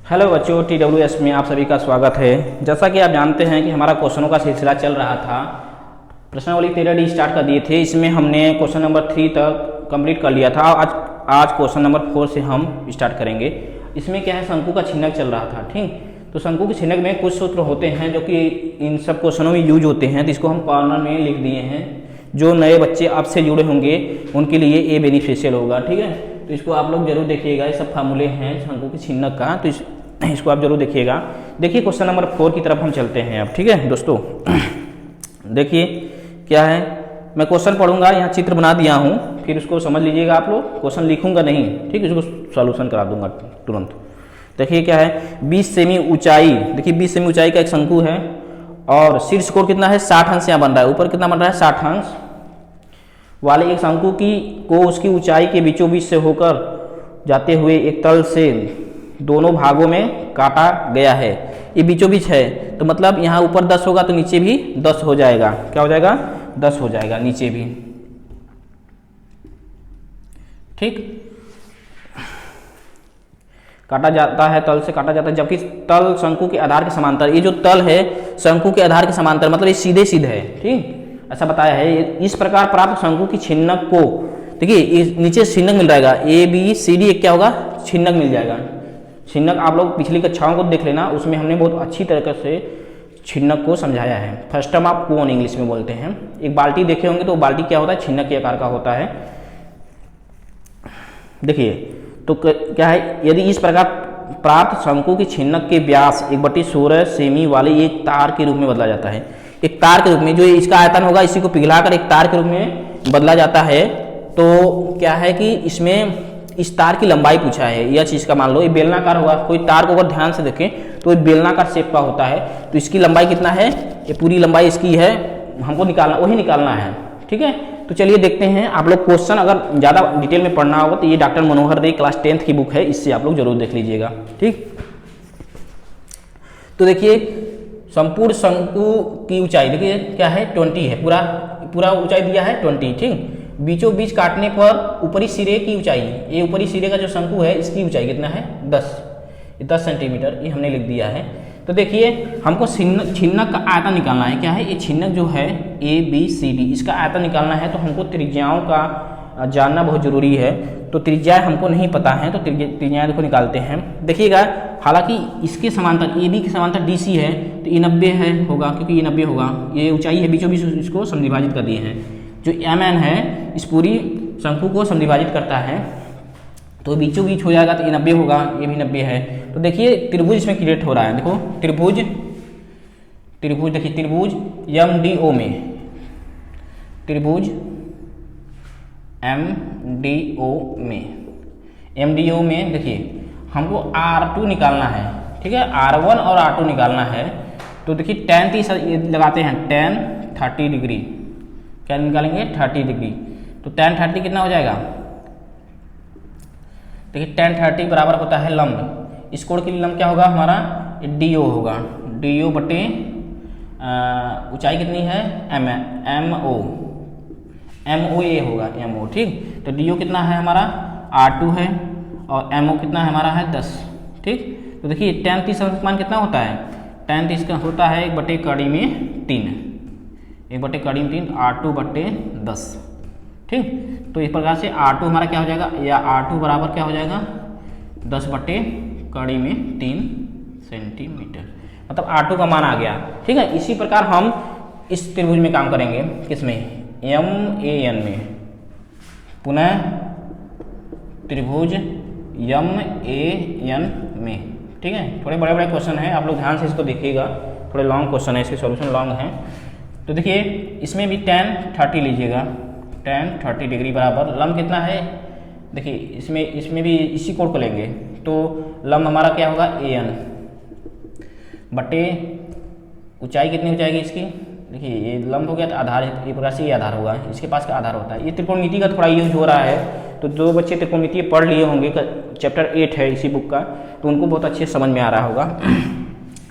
Hello बच्चों, TWS में आप सभी का स्वागत है। जैसा कि आप जानते हैं कि हमारा क्वेश्चनों का सिलसिला चल रहा था। प्रश्नावली 13D स्टार्ट कर दिए थे। इसमें हमने क्वेश्चन नंबर 3 तक कंप्लीट कर लिया था। आज क्वेश्चन नंबर 4 से हम स्टार्ट करेंगे। इसमें क्या है, शंकु का छिन्नक चल रहा था। ठीक, तो शंकु के छिन्नक में कुछ सूत्र होते हैं जो कि इन सब क्वेश्चनों में यूज होते हैं, तो इसको हम कॉर्नर में लिख दिए हैं। जो नए बच्चे आपसे जुड़े होंगे उनके लिए ये बेनिफिशियल होगा। ठीक है, तो इसको आप लोग जरूर देखिएगा। ये सब फार्मूले हैं शंकु के छिन्नक का, तो इसको आप जरूर देखिएगा। देखिए क्वेश्चन नंबर 4 की तरफ हम चलते हैं अब। ठीक है दोस्तों, देखिए क्या है, मैं क्वेश्चन पढ़ूंगा, यहाँ चित्र बना दिया हूँ, फिर उसको समझ लीजिएगा आप लोग। क्वेश्चन लिखूंगा नहीं, ठीक, इसको सॉल्यूशन करा दूंगा तुरंत। देखिए क्या है, 20 सेमी ऊंचाई, देखिए 20 सेमी ऊंचाई का एक शंकु है और शीर्ष कोण कितना है, 60 अंश यहाँ बन रहा है। ऊपर कितना बन रहा है, 60 अंश वाले एक शंकु को उसकी ऊंचाई के बीचों बीच से होकर जाते हुए एक तल से दोनों भागों में काटा गया है। ये बीचों बीच है, तो मतलब यहाँ ऊपर 10 होगा तो नीचे भी 10 हो जाएगा। क्या हो जाएगा, 10 हो जाएगा नीचे भी। ठीक, काटा जाता है, तल से काटा जाता है, जबकि तल शंकु के आधार के समांतर। ये जो तल है शंकु के आधार के समांतर, मतलब ये सीधे सीधे है। ठीक, ऐसा बताया है। इस प्रकार प्राप्त शंकु की छिन्नक को, देखिए नीचे छिन्नक मिल जाएगा, ABCD एक क्या होगा, छिन्नक मिल जाएगा। छिन्नक आप लोग पिछली कक्षाओं को देख लेना, उसमें हमने बहुत अच्छी तरीके से छिन्नक को समझाया है। फर्स्ट टर्म आप कोन इंग्लिश में बोलते हैं। एक बाल्टी देखे होंगे, तो बाल्टी क्या होता है, छिन्नक के आकार का होता है। देखिए तो क्या है, यदि इस प्रकार प्राप्त शंकु की छिन्नक के व्यास 1/16 सेमी वाले एक तार के रूप में बदला जाता है। एक तार के रूप में, जो इसका आयतन होगा इसी को पिघलाकर एक तार के रूप में बदला जाता है। तो क्या है कि इसमें इस तार की लंबाई पूछा है, यह चीज का मान लो ये बेलनाकार होगा। कोई तार को अगर ध्यान से देखें तो ये बेलनाकार शेप का होता है, तो इसकी लंबाई कितना है, ये पूरी लंबाई इसकी है, हमको निकालना, वही निकालना है। ठीक है, तो चलिए देखते हैं। आप लोग क्वेश्चन अगर ज़्यादा डिटेल में पढ़ना होगा तो ये डॉक्टर मनोहर दे क्लास 10th की बुक है, इससे आप लोग जरूर देख लीजिएगा। ठीक, तो देखिए संपूर्ण शंकु की ऊंचाई देखिए क्या है, 20 है। पूरा ऊंचाई दिया है 20। ठीक, बीचों बीच काटने पर ऊपरी सिरे की ऊंचाई, ये ऊपरी सिरे का जो शंकु है इसकी ऊंचाई कितना है, 10 सेंटीमीटर, ये हमने लिख दिया है। तो देखिए हमको छिन्नक का आयतन निकालना है। क्या है, ये छिन्नक जो है ABCD, इसका आयतन निकालना है। तो हमको त्रिज्याओं का जानना बहुत जरूरी है। तो त्रिज्याएं हमको नहीं पता है, तो त्रिज्याएं देखो निकालते हैं। देखिएगा, हालांकि इसके समांतर AB के समांतर DC है, तो ये 90 है होगा, क्योंकि ये 90 होगा। ये ऊंचाई है, बीचों बीच इसको समविभाजित कर दिए हैं। जो MN है इस पूरी शंकु को समविभाजित करता है, तो बीचों बीच हो जाएगा, तो ये 90 होगा, ये भी 90 है। तो देखिए त्रिभुज इसमें क्रिएट हो रहा है। देखो त्रिभुज देखिए त्रिभुज MDO में, त्रिभुज MDO में देखिए हमको R2 निकालना है। ठीक है, R1 और R2 निकालना है। तो देखिए tan 30 लगाते हैं, tan 30 डिग्री, क्या निकालेंगे, 30 डिग्री। तो tan 30 कितना हो जाएगा, देखिए tan 30 बराबर होता है लंब। इस कोण के लिए लंब क्या होगा हमारा, DO होगा। DO बटे ऊंचाई कितनी है, MO होगा, MO। ठीक, तो DO कितना है हमारा, R2 है, और MO कितना है हमारा है 10। ठीक, तो देखिए tan 30 का मान कितना होता है, tan 30 का होता है 1/3, 1/3 R2 बटे 10। ठीक, तो इस प्रकार से R2 हमारा क्या हो जाएगा, या R2 बराबर क्या हो जाएगा, 10/3 सेंटीमीटर, मतलब R2 का मान आ गया। ठीक है, इसी प्रकार हम इस त्रिभुज में काम करेंगे, किसमें, MAN में। पुनः त्रिभुज MAN में। ठीक है, थोड़े बड़े बड़े क्वेश्चन हैं, आप लोग ध्यान से इसको देखिएगा, थोड़े लॉन्ग क्वेश्चन है, इसके सॉल्यूशन लॉन्ग हैं। तो देखिए इसमें भी tan 30 लीजिएगा, tan 30 डिग्री बराबर लंब कितना है, देखिए इसमें भी इसी कोण को लेंगे, तो लंब हमारा क्या होगा, AN बटे ऊंचाई कितनी हो जाएगी इसकी, देखिए ये लंब हो गया, तो आधार एक प्रकार से ये आधार होगा, इसके पास का आधार होता है। ये त्रिकोणमिति का थोड़ा यूज हो रहा है, तो जो बच्चे त्रिकोणमिति पढ़ लिए होंगे, चैप्टर 8 है इसी बुक का, तो उनको बहुत अच्छे समझ में आ रहा होगा।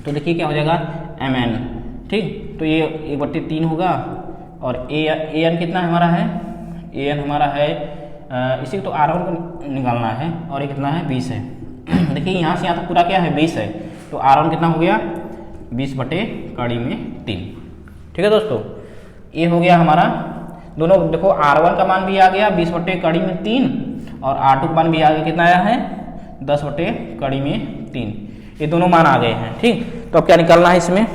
तो देखिए क्या हो जाएगा, MN। ठीक, तो ये 1/3 होगा, और AN कितना हमारा है, AN हमारा है इसी को तो R1 को निकालना है, और ये कितना है 20 है। देखिए यहाँ से यहाँ तक पूरा क्या है 20 है, तो R1 कितना हो गया 20 बटे कड़ी में 3। ठीक है दोस्तों, ये हो गया हमारा दोनों। देखो R1 का मान भी आ गया 20 बटे कड़ी में 3 और R2 का मान भी आ गया, कितना आया है 10 बटे कड़ी में 3। ये दोनों मान आ गए हैं। ठीक, तो अब क्या निकालना है, इसमें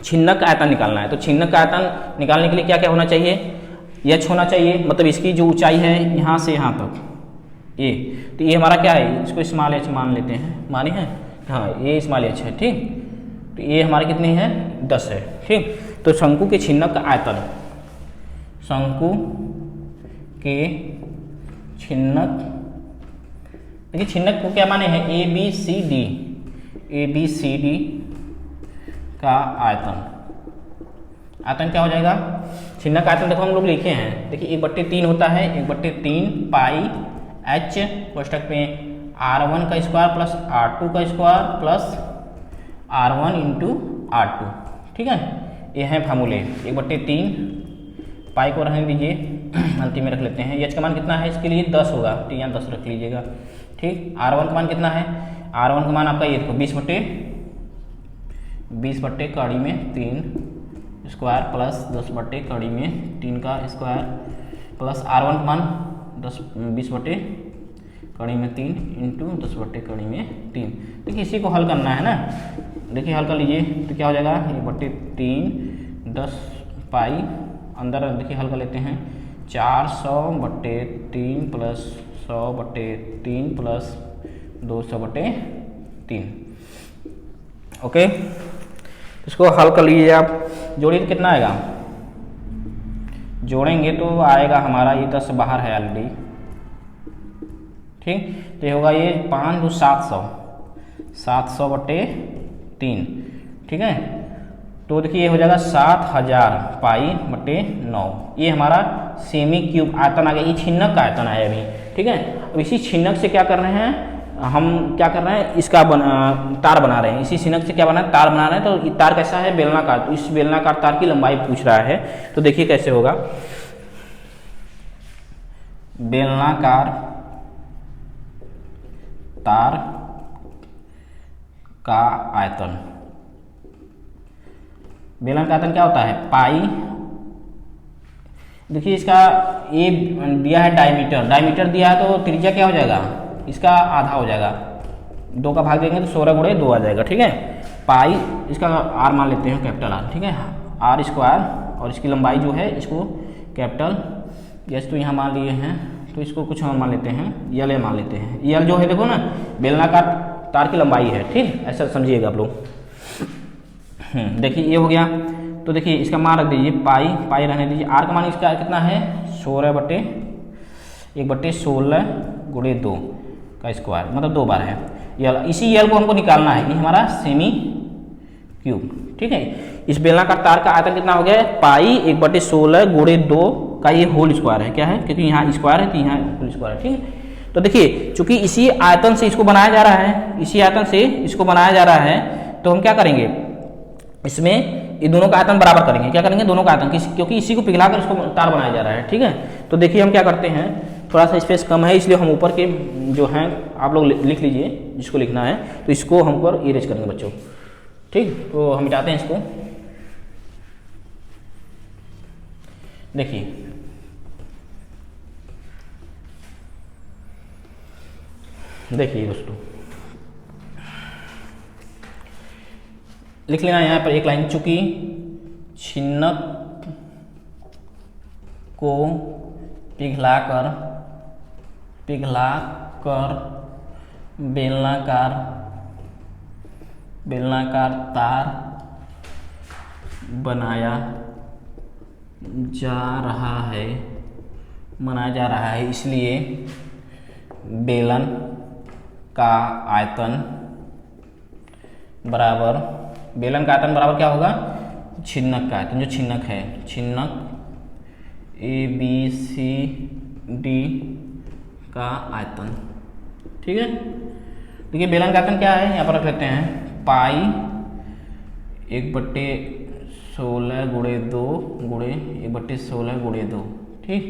छिन्नक का आयतन निकालना है। तो छिन्नक का आयतन निकालने के लिए क्या क्या होना चाहिए, h होना चाहिए, मतलब इसकी जो ऊंचाई है यहाँ से यहाँ तक ये, तो ये हमारा क्या है, इसको स्मॉल h मान लेते हैं, माने हैं हाँ ये स्मॉल h है। ठीक, तो ये हमारे कितनी है 10 है। ठीक, तो शंकु के छिन्नक का आयतन, शंकु के छिन्नक, देखिए छिन्नक को क्या माने हैं ए बी सी डी का आयतन। आयतन क्या हो जाएगा, छिन्नक आयतन देखो हम लोग लिखे हैं, देखिए 1/3 होता है, 1/3 पाई h कोष्टक में R1 का स्क्वायर प्लस R2 का square plus R1 into R2। ठीक है, ये हैं फार्मूले। 1/3 पाई को रहने दीजिए, अंतिम में रख लेते हैं। h का मान कितना है, इसके लिए 10 होगा, तो यहाँ 10 रख लीजिएगा। ठीक, R1 का मान कितना है, R1 का मान आपका ये देखो 20 बटे कड़ी में 3 स्क्वायर प्लस 10 बटे कड़ी में 3 का स्क्वायर प्लस R1 का मान 20 बटे कड़ी में 3 इंटू 10 बटे कड़ी में 3। देखिए इसी को हल करना है ना, देखिए हल कर लीजिए तो क्या हो जाएगा 1/3 10 पाई, अंदर देखिए हल कर लेते हैं 400/3 प्लस 100/3 प्लस 200/3। ओके, इसको हल कर लीजिए आप, जोड़िए तो कितना आएगा, जोड़ेंगे तो आएगा हमारा ये 10 बाहर है ऑलरेडी। ठीक, तो ये होगा ये 5 2 700/3। ठीक है, तो देखिए ये हो जाएगा 7000 पाई बटे 9। ये हमारा सेमी क्यूब आयतन आ गया, ये छिन्नक का आयतन आया अभी। ठीक है, अब इसी छिन्नक से क्या कर रहे हैं हम, क्या कर रहे हैं इसका तार बना रहे हैं। इसी छिन्नक से क्या बना है, तार बना रहे हैं। तो ये तार कैसा है, बेलनाकार, तो इस बेलनाकार तार की लंबाई पूछ रहा है। तो देखिए कैसे होगा, बेलनाकार तार का आयतन, बेलन का आयतन क्या होता है पाई। देखिए इसका ये दिया है डायमीटर, डायमीटर दिया है तो त्रिज्या क्या हो जाएगा, इसका आधा हो जाएगा, 2 का भाग देंगे तो 16/2 आ जाएगा। ठीक है, पाई इसका r मान लेते हैं कैपिटल R। ठीक है, R स्क्वायर, और इसकी लंबाई जो है इसको कैपिटल एस तो यहाँ मान लिए हैं, तो इसको कुछ हम मान लेते हैं यल मान लेते हैं। यल जो है देखो ना बेलनाकार तार की लंबाई है। ठीक, ऐसा समझिएगा आप लोग। देखिए ये हो गया, तो देखिए इसका मान रख दीजिए पाई, पाई रहने दीजिए। R का मान इसका कितना है 1/16 गुणे 2 का स्क्वायर, मतलब 2 बार है यल। इसी यल को हमको निकालना है, ये हमारा सेमी क्यूब। ठीक है, इस बेलनाकार तार का आयतन कितना हो गया पाई 1/16 गुणे 2 का ये होल स्क्वायर है। क्या है, क्योंकि यहाँ स्क्वायर है तो यहाँ होल स्क्वायर है। ठीक है, तो देखिए चूंकि इसी आयतन से इसको बनाया जा रहा है, इसी आयतन से इसको बनाया जा रहा है, तो हम क्या करेंगे, इसमें ये दोनों का आयतन बराबर करेंगे। क्या करेंगे, दोनों का आयतन, क्योंकि इसी को पिघलाकर इसको तार बनाया जा रहा है। ठीक है, तो देखिए हम क्या करते हैं, थोड़ा सा स्पेस कम है इसलिए हम ऊपर के जो हैं आप लोग लिख लीजिए जिसको लिखना है, तो इसको हम ऊपर इरेज करेंगे बच्चों। ठीक, तो हम मिटाते हैं इसको। देखिए देखिए दोस्तों, लिख लेना यहाँ पर एक लाइन, चूंकि छिन्नक को पिघलाकर बेलनाकार तार बनाया जा रहा है, इसलिए बेलन का आयतन बराबर, बेलन का आयतन बराबर क्या होगा, छिन्नक का आयतन, जो छिन्नक है, छिन्नक ABCD का आयतन। ठीक है, देखिए बेलन का आयतन क्या है, यहाँ पर रख लेते हैं पाई 1/16 गुणे 2 गुणे 1/16 गुणे 2। ठीक,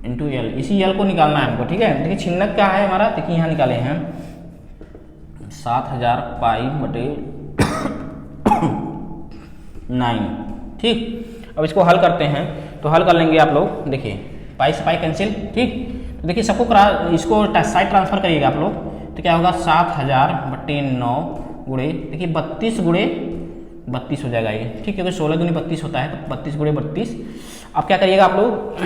इंटू एल, इसी एल को निकालना है हमको, ठीक है। देखिए छिन्नक क्या है हमारा, देखिए यहाँ निकाले हैं 7000 पाई बटे 9, ठीक। अब इसको हल करते हैं, तो हल कर लेंगे आप लोग, देखिए पाई से पाई कैंसिल, ठीक। तो देखिए सबको इसको साइड ट्रांसफर करिएगा आप लोग, तो क्या होगा 7000 बटे 9 गुणे, देखिए 32 गुणे 32 हो जाएगा ये, ठीक, क्योंकि 16 दूनी 32 होता है, तो 32 गुणे 32। अब क्या करिएगा आप लोग,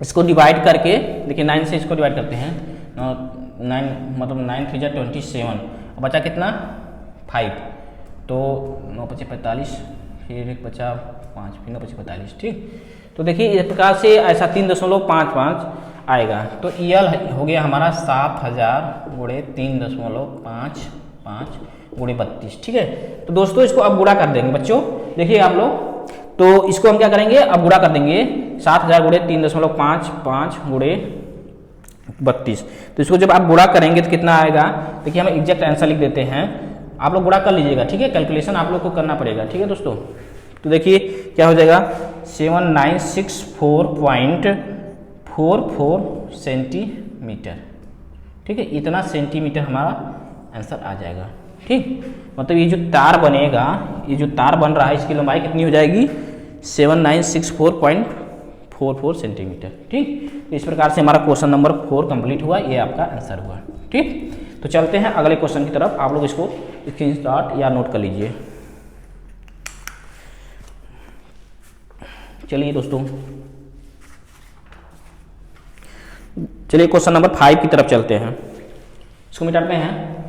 इसको डिवाइड करके, देखिए 9 से इसको डिवाइड करते हैं, 9 मतलब 9 3 27, बचा कितना 5, तो 9 5 45, फिर 1 बचा 5, फिर 9 5 45, ठीक। तो देखिए इस प्रकार से ऐसा 3.55 आएगा, तो यल हो गया हमारा 7000 गुणे 3.55 गुणे 32, ठीक है। तो दोस्तों इसको अब गुणा कर देंगे बच्चों, देखिए आप लोग, तो इसको हम क्या करेंगे, अब गुणा कर देंगे 7000 गुणे 3.55 गुणे 32। तो इसको जब आप गुणा करेंगे तो कितना आएगा, देखिए हम एग्जैक्ट आंसर लिख देते हैं, आप लोग गुणा कर लीजिएगा, ठीक है, कैलकुलेशन आप लोग को करना पड़ेगा, ठीक है दोस्तों। तो देखिए क्या हो जाएगा 7964.44 सेंटीमीटर, ठीक है, इतना सेंटीमीटर हमारा आंसर आ जाएगा, ठीक। मतलब ये जो तार बनेगा, ये जो तार बन रहा है, इसकी लंबाई कितनी हो जाएगी 7964.44 सेंटीमीटर, ठीक। तो इस प्रकार से हमारा क्वेश्चन नंबर 4 कंप्लीट हुआ, ये आपका आंसर हुआ, ठीक। तो चलते हैं अगले क्वेश्चन की तरफ, आप लोग इसको स्क्रीनशॉट या नोट कर लीजिए। चलिए दोस्तों, चलिए क्वेश्चन नंबर 5 की तरफ चलते हैं, इसको मिटाते हैं।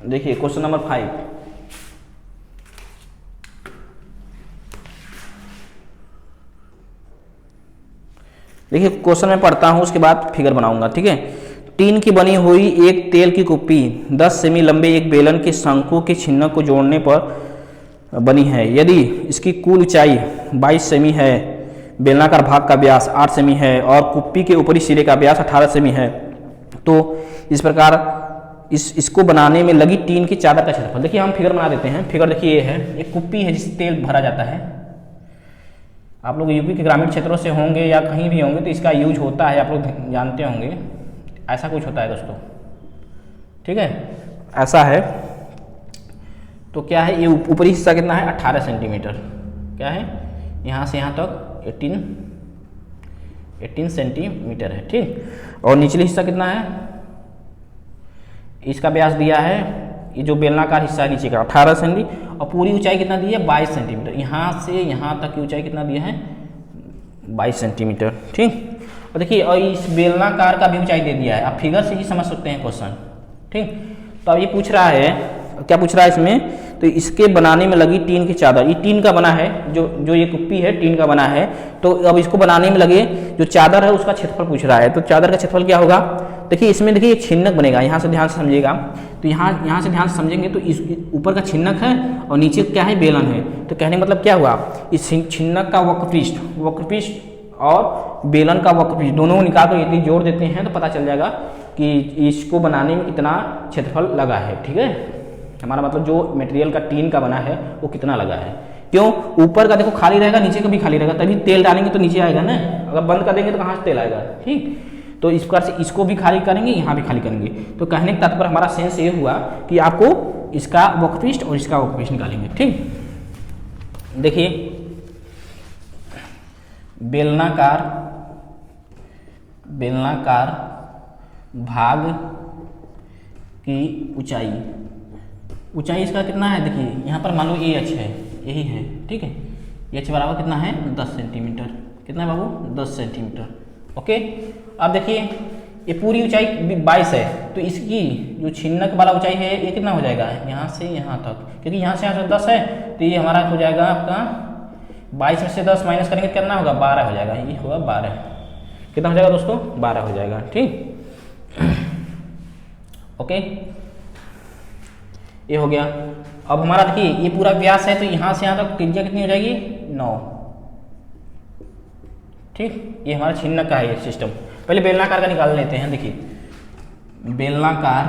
देखिए क्वेश्चन नंबर 5, देखिए क्वेश्चन में पढ़ता हूं, उसके बाद फिगर बनाऊंगा, ठीक है। टीन की बनी हुई एक तेल की कुप्पी 10 सेमी लंबे एक बेलन के शंकु के छिन्नक को जोड़ने पर बनी है। यदि इसकी कुल ऊंचाई 22 सेमी है, बेलनाकार भाग का व्यास 8 सेमी है और कुप्पी के ऊपरी सिरे का व्यास 18 सेमी है, तो इस प्रकार इसको बनाने में लगी टीन की चादर का क्षेत्रफल। देखिए हम फिगर बना देते हैं, फिगर देखिए ये है, एक कुप्पी है जिससे तेल भरा जाता है। आप लोग यूपी के ग्रामीण क्षेत्रों से होंगे या कहीं भी होंगे तो इसका यूज होता है, आप लोग जानते होंगे, ऐसा कुछ होता है दोस्तों, ठीक है, ऐसा है। तो क्या है, ये ऊपरी हिस्सा कितना है 18 सेंटीमीटर, क्या है, यहाँ से यहाँ तक 18 सेंटीमीटर है, ठीक। और निचले हिस्सा कितना है, इसका व्यास दिया है, ये जो बेलनाकार हिस्सा है नीचे का 18 सेंटी, और पूरी ऊंचाई कितना दी है 22 सेंटीमीटर, यहाँ से यहाँ तक की ऊंचाई कितना दिया है 22 सेंटीमीटर, ठीक। और देखिए और इस बेलनाकार का भी ऊंचाई दे दिया है, आप फिगर से ही समझ सकते हैं क्वेश्चन, ठीक। तो अब ये पूछ रहा है, क्या पूछ रहा है इसमें, तो इसके बनाने में लगी टीन की चादर, ये टीन का बना है, जो ये कुप्पी है टीन का बना है, तो अब इसको बनाने में लगे जो चादर है उसका क्षेत्रफल पूछ रहा है। तो चादर का क्षेत्रफल क्या होगा, देखिए इसमें देखिए एक छिन्नक बनेगा, यहाँ से ध्यान से समझिएगा, तो यहाँ से ध्यान से समझेंगे तो इस ऊपर का छिन्नक है और नीचे क्या है बेलन है। तो कहने का मतलब क्या हुआ, इस छिन्नक का वक्रपृष्ठ और बेलन का वक्रपृष्ठ दोनों को निकाल कर यदि जोड़ देते हैं तो पता चल जाएगा कि इसको बनाने में कितना क्षेत्रफल लगा है, ठीक है। हमारा मतलब जो मटेरियल का टीन का बना है वो कितना लगा है, क्यों, ऊपर का देखो खाली रहेगा, नीचे का भी खाली रहेगा, तभी तेल डालेंगे तो नीचे आएगा ना, अगर बंद कर देंगे तो कहाँ से तेल आएगा, ठीक। तो इस प्रकार से इसको भी खाली करेंगे, यहाँ भी खाली करेंगे। तो कहने का तात्पर्य हमारा सेंस ये हुआ कि आपको इसका वक्रपृष्ठ और इसका वक्रपृष्ठ निकालेंगे, ठीक। देखिए बेलनाकार भाग की ऊंचाई इसका कितना है, देखिए यहाँ पर मान लो ये एच है, यही है, ठीक है, एच बराबर कितना है 10 सेंटीमीटर, कितना है बाबू 10 सेंटीमीटर, ओके। अब देखिए ये पूरी ऊंचाई 22 है, तो इसकी जो छिन्नक वाला ऊंचाई है ये कितना हो जाएगा, यहाँ से यहाँ तक, क्योंकि यहाँ से 10 है, तो ये हमारा हो जाएगा आपका 22 में से 10 माइनस करेंगे तो कितना होगा 12 हो जाएगा, ये होगा 12, कितना हो जाएगा दोस्तों 12 हो जाएगा, ठीक। ओके, ये हो गया। अब हमारा देखिए ये पूरा व्यास है, तो यहाँ से यहाँ तक त्रिज्या कितनी हो जाएगी 9। ठीक, ये हमारा छिन्नक का है ये सिस्टम। पहले बेलनाकार का निकाल लेते हैं। देखिए बेलनाकार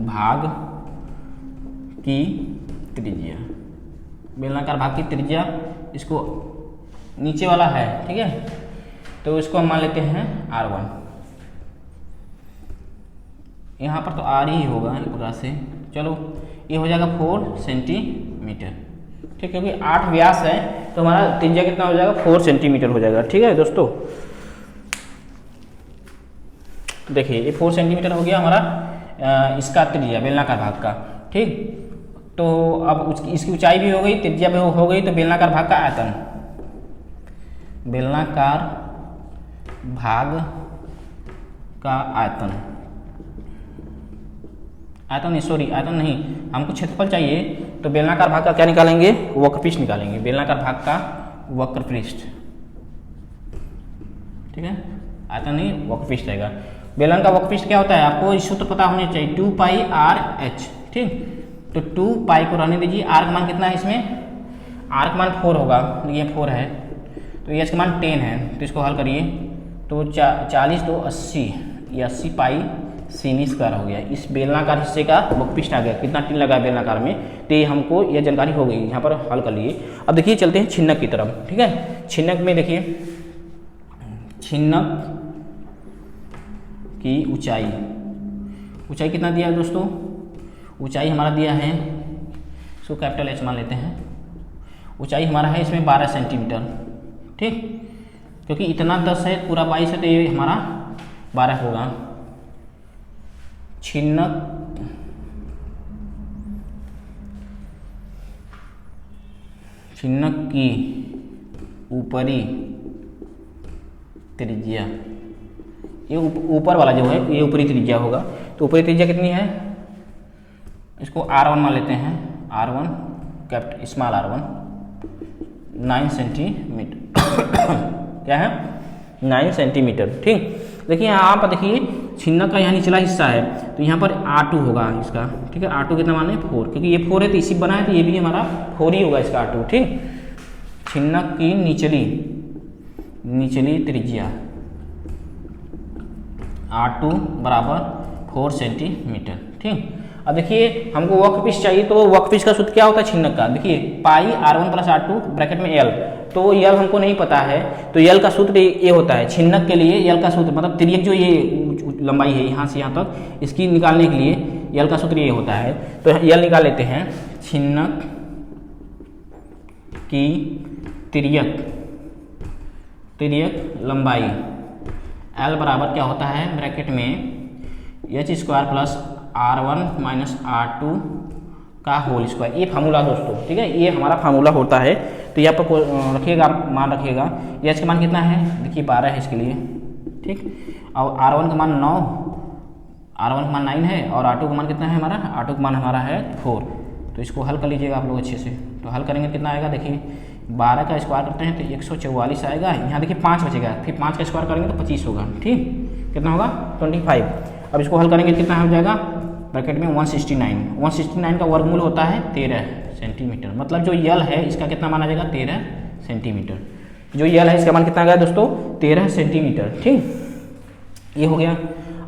भाग की त्रिज्या, बेलनाकार भाग की त्रिज्या, इसको नीचे वाला है, ठीक है, तो इसको हम मान लेते हैं R1। यहाँ पर तो R ही होगा एक प्रकार से। चलो ये हो जाएगा 4 सेंटीमीटर, ठीक, क्योंकि 8 व्यास है तो हमारा त्रिज्या कितना हो जाएगा 4 सेंटीमीटर हो जाएगा। ठीक है दोस्तों, देखिए ये 4 सेंटीमीटर हो गया हमारा इसका त्रिज्या बेलनाकार भाग का। ठीक, तो अब इसकी ऊंचाई भी हो गई, त्रिज्या भी हो गई, तो बेलनाकार भाग का आयतन, बेलनाकार भाग का आयतन, आयतन नहीं, सॉरी आयतन नहीं, हमको क्षेत्रफल चाहिए, तो बेलनाकार भाग का क्या निकालेंगे, वक्रपृष्ठ निकालेंगे, बेलनाकार भाग का वक्रपृष्ठ। ठीक है, आयतन नहीं वक्रपृष्ठ रहेगा। बेलन का वक्रपृष्ठ क्या होता है, आपको इस सूत्र पता होने चाहिए, 2πr/h। ठीक, तो 2π को रहने दीजिए, r का मान कितना है इसमें, r का मान 4 होगा, ये 4 है, तो h का मान 10 है, तो इसको हल करिए, तो 40 2 80, ये 80 पाई सेमी स्क्वायर हो गया। इस बेलनाकार हिस्से का वक्रपृष्ठ आ गया, कितना टीन लगा बेलनाकार में, तो ये हमको यह जानकारी हो गई, यहाँ पर हल कर लिए। अब देखिए चलते हैं छिन्नक की तरफ। ठीक है, छिन्नक में देखिए छिन्नक की ऊंचाई, ऊंचाई कितना दिया है दोस्तों, ऊंचाई हमारा दिया है, इसको कैपिटल H मान लेते हैं, ऊंचाई हमारा है इसमें 12 सेंटीमीटर। ठीक, क्योंकि इतना 10 है, पूरा 22 है, तो ये हमारा 12 होगा। छिन्नक की ऊपरी त्रिज्या, ये ऊपर वाला जो है ये ऊपरी त्रिज्या होगा, तो ऊपरी त्रिज्या कितनी है, इसको R1 मान लेते हैं, R1 capital small R1 9 centimetre क्या है 9 सेंटीमीटर। ठीक, देखिए यहाँ पर देखिए छिन्नक का यहाँ निचला हिस्सा है, तो यहाँ पर R2 होगा इसका। ठीक है, R2 कितना माने 4, क्योंकि ये 4 है तो इसी बना है, तो ये भी हमारा 4 ही होगा इसका R2। ठीक, छिन्नक की निचली त्रिज्या R2 बराबर 4 सेंटीमीटर। ठीक, अब देखिए हमको वक्रपृष्ठ चाहिए, तो वक्रपृष्ठ का सूत्र क्या होता है छिन्नक का, देखिए पाई R1 + R2 ब्रैकेट में L, तो L हमको नहीं पता है, तो L का सूत्र ये होता है छिन्नक के लिए। L का सूत्र मतलब तिर्यक जो ये लंबाई है यहाँ से यहाँ तक, इसकी निकालने के लिए L का सूत्र ये होता है, तो L निकाल लेते हैं। छिन्नक की तिर्यक लंबाई L बराबर क्या होता है, ब्रैकेट में h² + R1 - R2 का होल स्क्वायर, ये फार्मूला दोस्तों। ठीक है, ये हमारा फार्मूला होता है, तो यहाँ पर रखिएगा, मान रखिएगा। h का मान कितना है, देखिए 12 है इसके लिए। ठीक, और R1 का मान 9, R1 का मान 9 है, और R2 का मान कितना है हमारा, R2 का मान हमारा है 4। तो इसको हल कर लीजिएगा आप लोग अच्छे से, तो हल करेंगे कितना आएगा, देखिए 12 का स्क्वायर करते हैं तो 144 आएगा, यहाँ देखिए 5 बचेगा, फिर 5 का स्क्वायर करेंगे तो 25 होगा। ठीक, कितना होगा 25। अब इसको हल करेंगे कितना हो जाएगा, ब्रैकेट में 169 का वर्गमूल होता है 13 सेंटीमीटर, मतलब जो यल है इसका कितना माना जाएगा 13 सेंटीमीटर, जो यल है इसका मान कितना आ गया दोस्तों 13 सेंटीमीटर। ठीक, ये हो गया।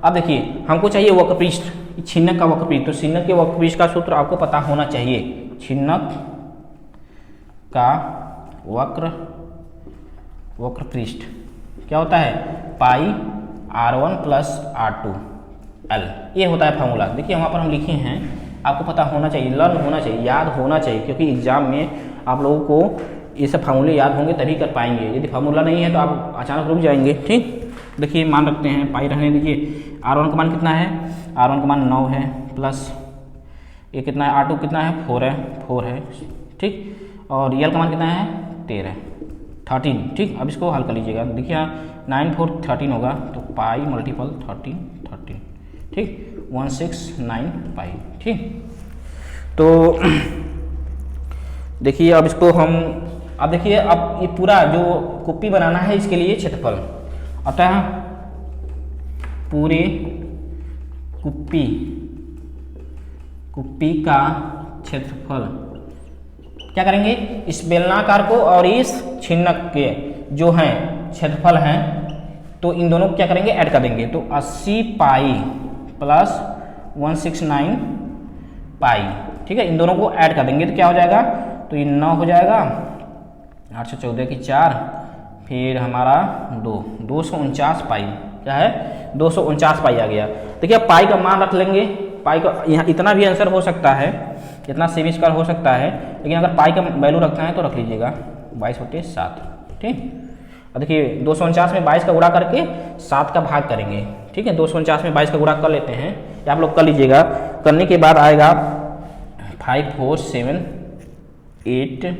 अब देखिए हमको चाहिए वक्रपृष्ठ, छिन्नक का वक्रपृष्ठ, तो छिन्नक के वक्रपृष्ठ का सूत्र आपको पता होना चाहिए। छिन्नक का वक्रपृष्ठ क्या होता है, पाई R1 + R2 L, ये होता है फार्मूला। देखिए वहाँ पर हम लिखे हैं, आपको पता होना चाहिए, लर्न होना चाहिए, याद होना चाहिए, क्योंकि एग्जाम में आप लोगों को ये सब फार्मूले याद होंगे तभी कर पाएंगे, यदि फार्मूला नहीं है तो आप अचानक रुक जाएंगे। ठीक, देखिए मान रखते हैं, पाई रहने दीजिए। R1 का मान कितना है, R1 का मान 9 है, प्लस ये कितना है, R2 कितना है 4 है। ठीक, और L का मान कितना है 13। ठीक, अब इसको हल कर लीजिएगा, देखिए 9 4 13 होगा, तो पाई मल्टीपल 13। ठीक, 169 पाई। ठीक, तो देखिए अब इसको हम, अब देखिए अब ये पूरा जो कुप्पी बनाना है इसके लिए क्षेत्रफल, अतः पूरे कुप्पी का क्षेत्रफल, क्या करेंगे, इस बेलनाकार को और इस छिन्नक के जो हैं क्षेत्रफल हैं, तो इन दोनों को क्या करेंगे, ऐड कर देंगे। तो 80 पाई प्लस 169 पाई, ठीक है, इन दोनों को ऐड कर देंगे तो क्या हो जाएगा, तो ये 9 हो जाएगा, 814 की 4, फिर हमारा 249 पाई, क्या है, 249 पाई आ गया। देखिए अब पाई का मान रख लेंगे, पाई का यहाँ इतना भी आंसर हो सकता है, इतना सेमी स्क्वायर हो सकता है, लेकिन अगर पाई का वैल्यू रखना है तो रख लीजिएगा 22/7, ठीक। अब देखिए 249 में 22 का गुणा करके 7 का भाग करेंगे, ठीक है, 249 में 22 का गुणा कर लेते हैं, या आप लोग कर लीजिएगा। करने के बाद आएगा 5478,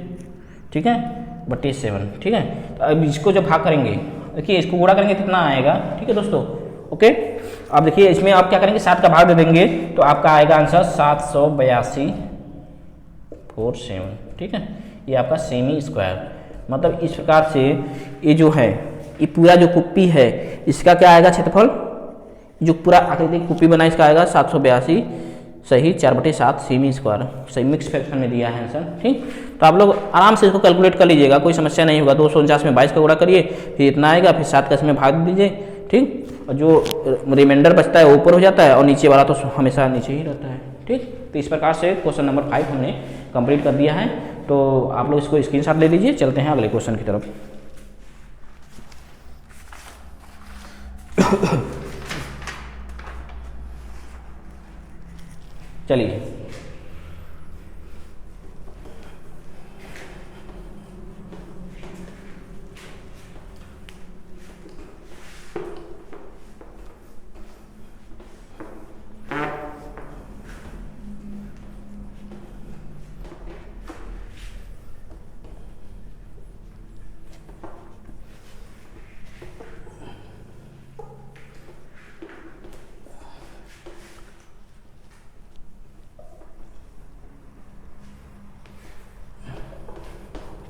ठीक है, 7, ठीक है। तो अब इसको जब भाग करेंगे, देखिए इसको गुणा करेंगे कितना आएगा, ठीक है दोस्तों, ओके। अब देखिए इसमें आप क्या करेंगे, 7 का भाग दे देंगे तो आपका आएगा आंसर 782.47, ठीक है, ये आपका सेमी स्क्वायर। मतलब इस प्रकार से ये जो है, ये पूरा जो कुप्पी है इसका क्या आएगा क्षेत्रफल, जो पूरा आकृति कुप्पी बना इसका आएगा 782 सही 4/7 सेमी स्क्वायर, सही मिक्स फ्रैक्शन में दिया है आंसर, ठीक। तो आप लोग आराम से इसको कैलकुलेट कर लीजिएगा, कोई समस्या नहीं होगा। 249 में 22 का गुणा करिए, फिर इतना आएगा, फिर 7 का इसमें भाग दीजिए, ठीक, और जो रिमाइंडर बचता है वो ऊपर हो जाता है और नीचे वाला तो हमेशा नीचे ही रहता है, ठीक। तो इस प्रकार से क्वेश्चन नंबर 5 हमने कंप्लीट कर दिया है। तो आप लोग इसको स्क्रीनशॉट ले लीजिए, चलते हैं अगले क्वेश्चन की तरफ। चलिए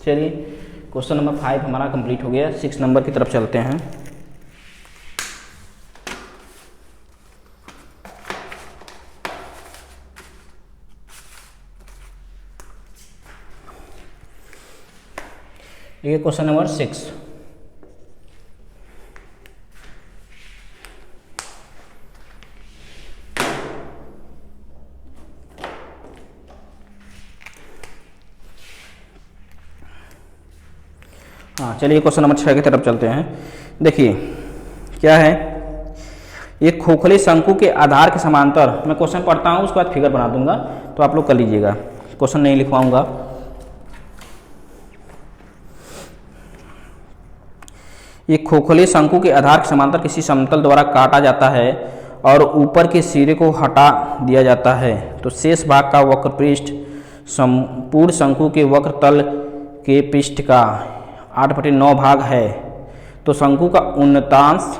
चलिए क्वेश्चन नंबर 5 हमारा कंप्लीट हो गया। 6 नंबर की तरफ चलते हैं। ये क्वेश्चन नंबर 6, हाँ चलिए क्वेश्चन नंबर 6 की तरफ चलते हैं। देखिए क्या है, एक खोखले शंकु के आधार के समांतर, मैं क्वेश्चन पढ़ता हूँ उसके बाद फिगर बना दूंगा तो आप लोग कर लीजिएगा, क्वेश्चन नहीं लिखवाऊंगा। एक खोखले शंकु के आधार के समांतर किसी समतल द्वारा काटा जाता है और ऊपर के सिरे को हटा दिया जाता है तो शेष भाग का वक्र पृष्ठ संपूर्ण शंकु के वक्र तल के पृष्ठ का 8/9 भाग है। तो शंकु का उन्नतांश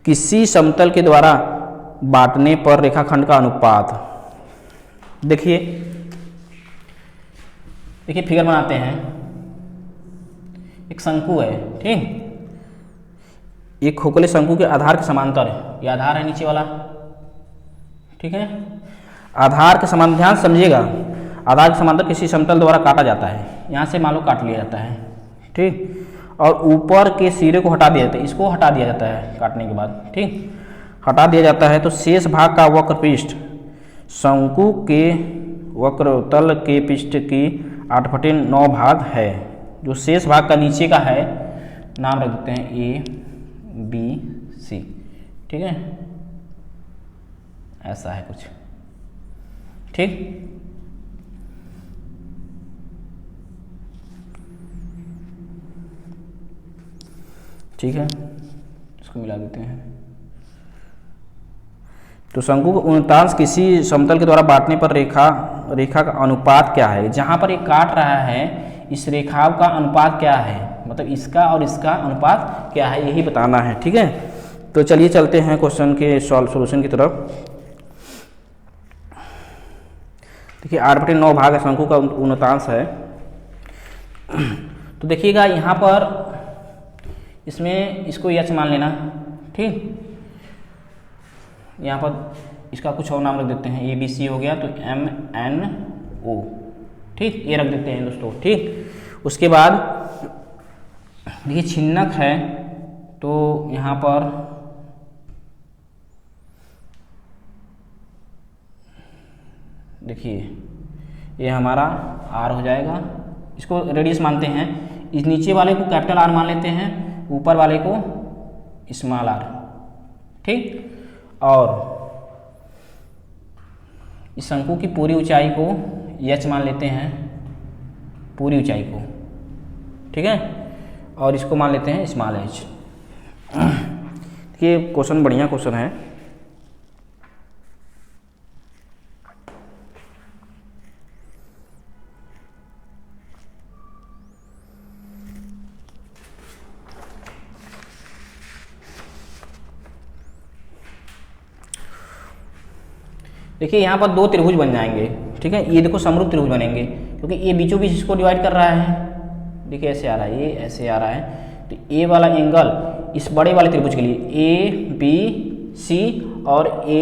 किसी समतल के द्वारा बांटने पर रेखाखंड का अनुपात। देखिए फिगर बनाते हैं। एक शंकु है, ठीक, एक खोखले शंकु के आधार के समांतर है, ये आधार है नीचे वाला, ठीक है। आधार के समांतर, ध्यान समझिएगा, आधार के समांतर किसी समतल द्वारा काटा जाता है, यहाँ से मान लो काट लिया जाता है, ठीक, और ऊपर के सिरे को हटा दिया जाता है, इसको हटा दिया जाता है काटने के बाद, ठीक, हटा दिया जाता है तो शेष भाग का वक्र पृष्ठ शंकु के वक्र तल के पृष्ठ की 8/9 भाग है। जो शेष भाग का नीचे का है नाम रख देते हैं ABC, ठीक है, ऐसा है कुछ, ठीक। ठीक है, इसको मिला देते हैं। तो शंकु का उन्नतांश किसी समतल के द्वारा बांटने पर रेखा का अनुपात क्या है। जहां पर ये काट रहा है इस रेखा का अनुपात क्या है, मतलब इसका और इसका अनुपात क्या है, यही बताना है, ठीक है। तो चलिए चलते हैं क्वेश्चन के सॉल्यूशन की तरफ। देखिए 8/9 भाग शंकु का उन्नतांश है। तो देखिएगा यहाँ पर इसमें इसको एच मान लेना, ठीक, यहाँ पर इसका कुछ और नाम रख देते हैं, ABC हो गया तो MNO, ठीक, ये रख देते हैं दोस्तों, ठीक। उसके बाद देखिए छिन्नक है तो यहाँ पर देखिए ये हमारा R हो जाएगा, इसको रेडियस मानते हैं। इस नीचे वाले को कैपिटल R मान लेते हैं, ऊपर वाले को स्मॉल r, ठीक। और इस शंकु की पूरी ऊंचाई को h मान लेते हैं, पूरी ऊंचाई को, ठीक है। और इसको मान लेते हैं स्मॉल h। ये क्वेश्चन बढ़िया क्वेश्चन है। देखिए यहाँ पर दो त्रिभुज बन जाएंगे, ठीक है। ये देखो समरूप त्रिभुज बनेंगे क्योंकि ये बीचों बीच इसको डिवाइड कर रहा है। देखिए ऐसे आ रहा है, ये ऐसे आ रहा है, तो ए वाला एंगल इस बड़े वाले त्रिभुज के लिए ABC और A,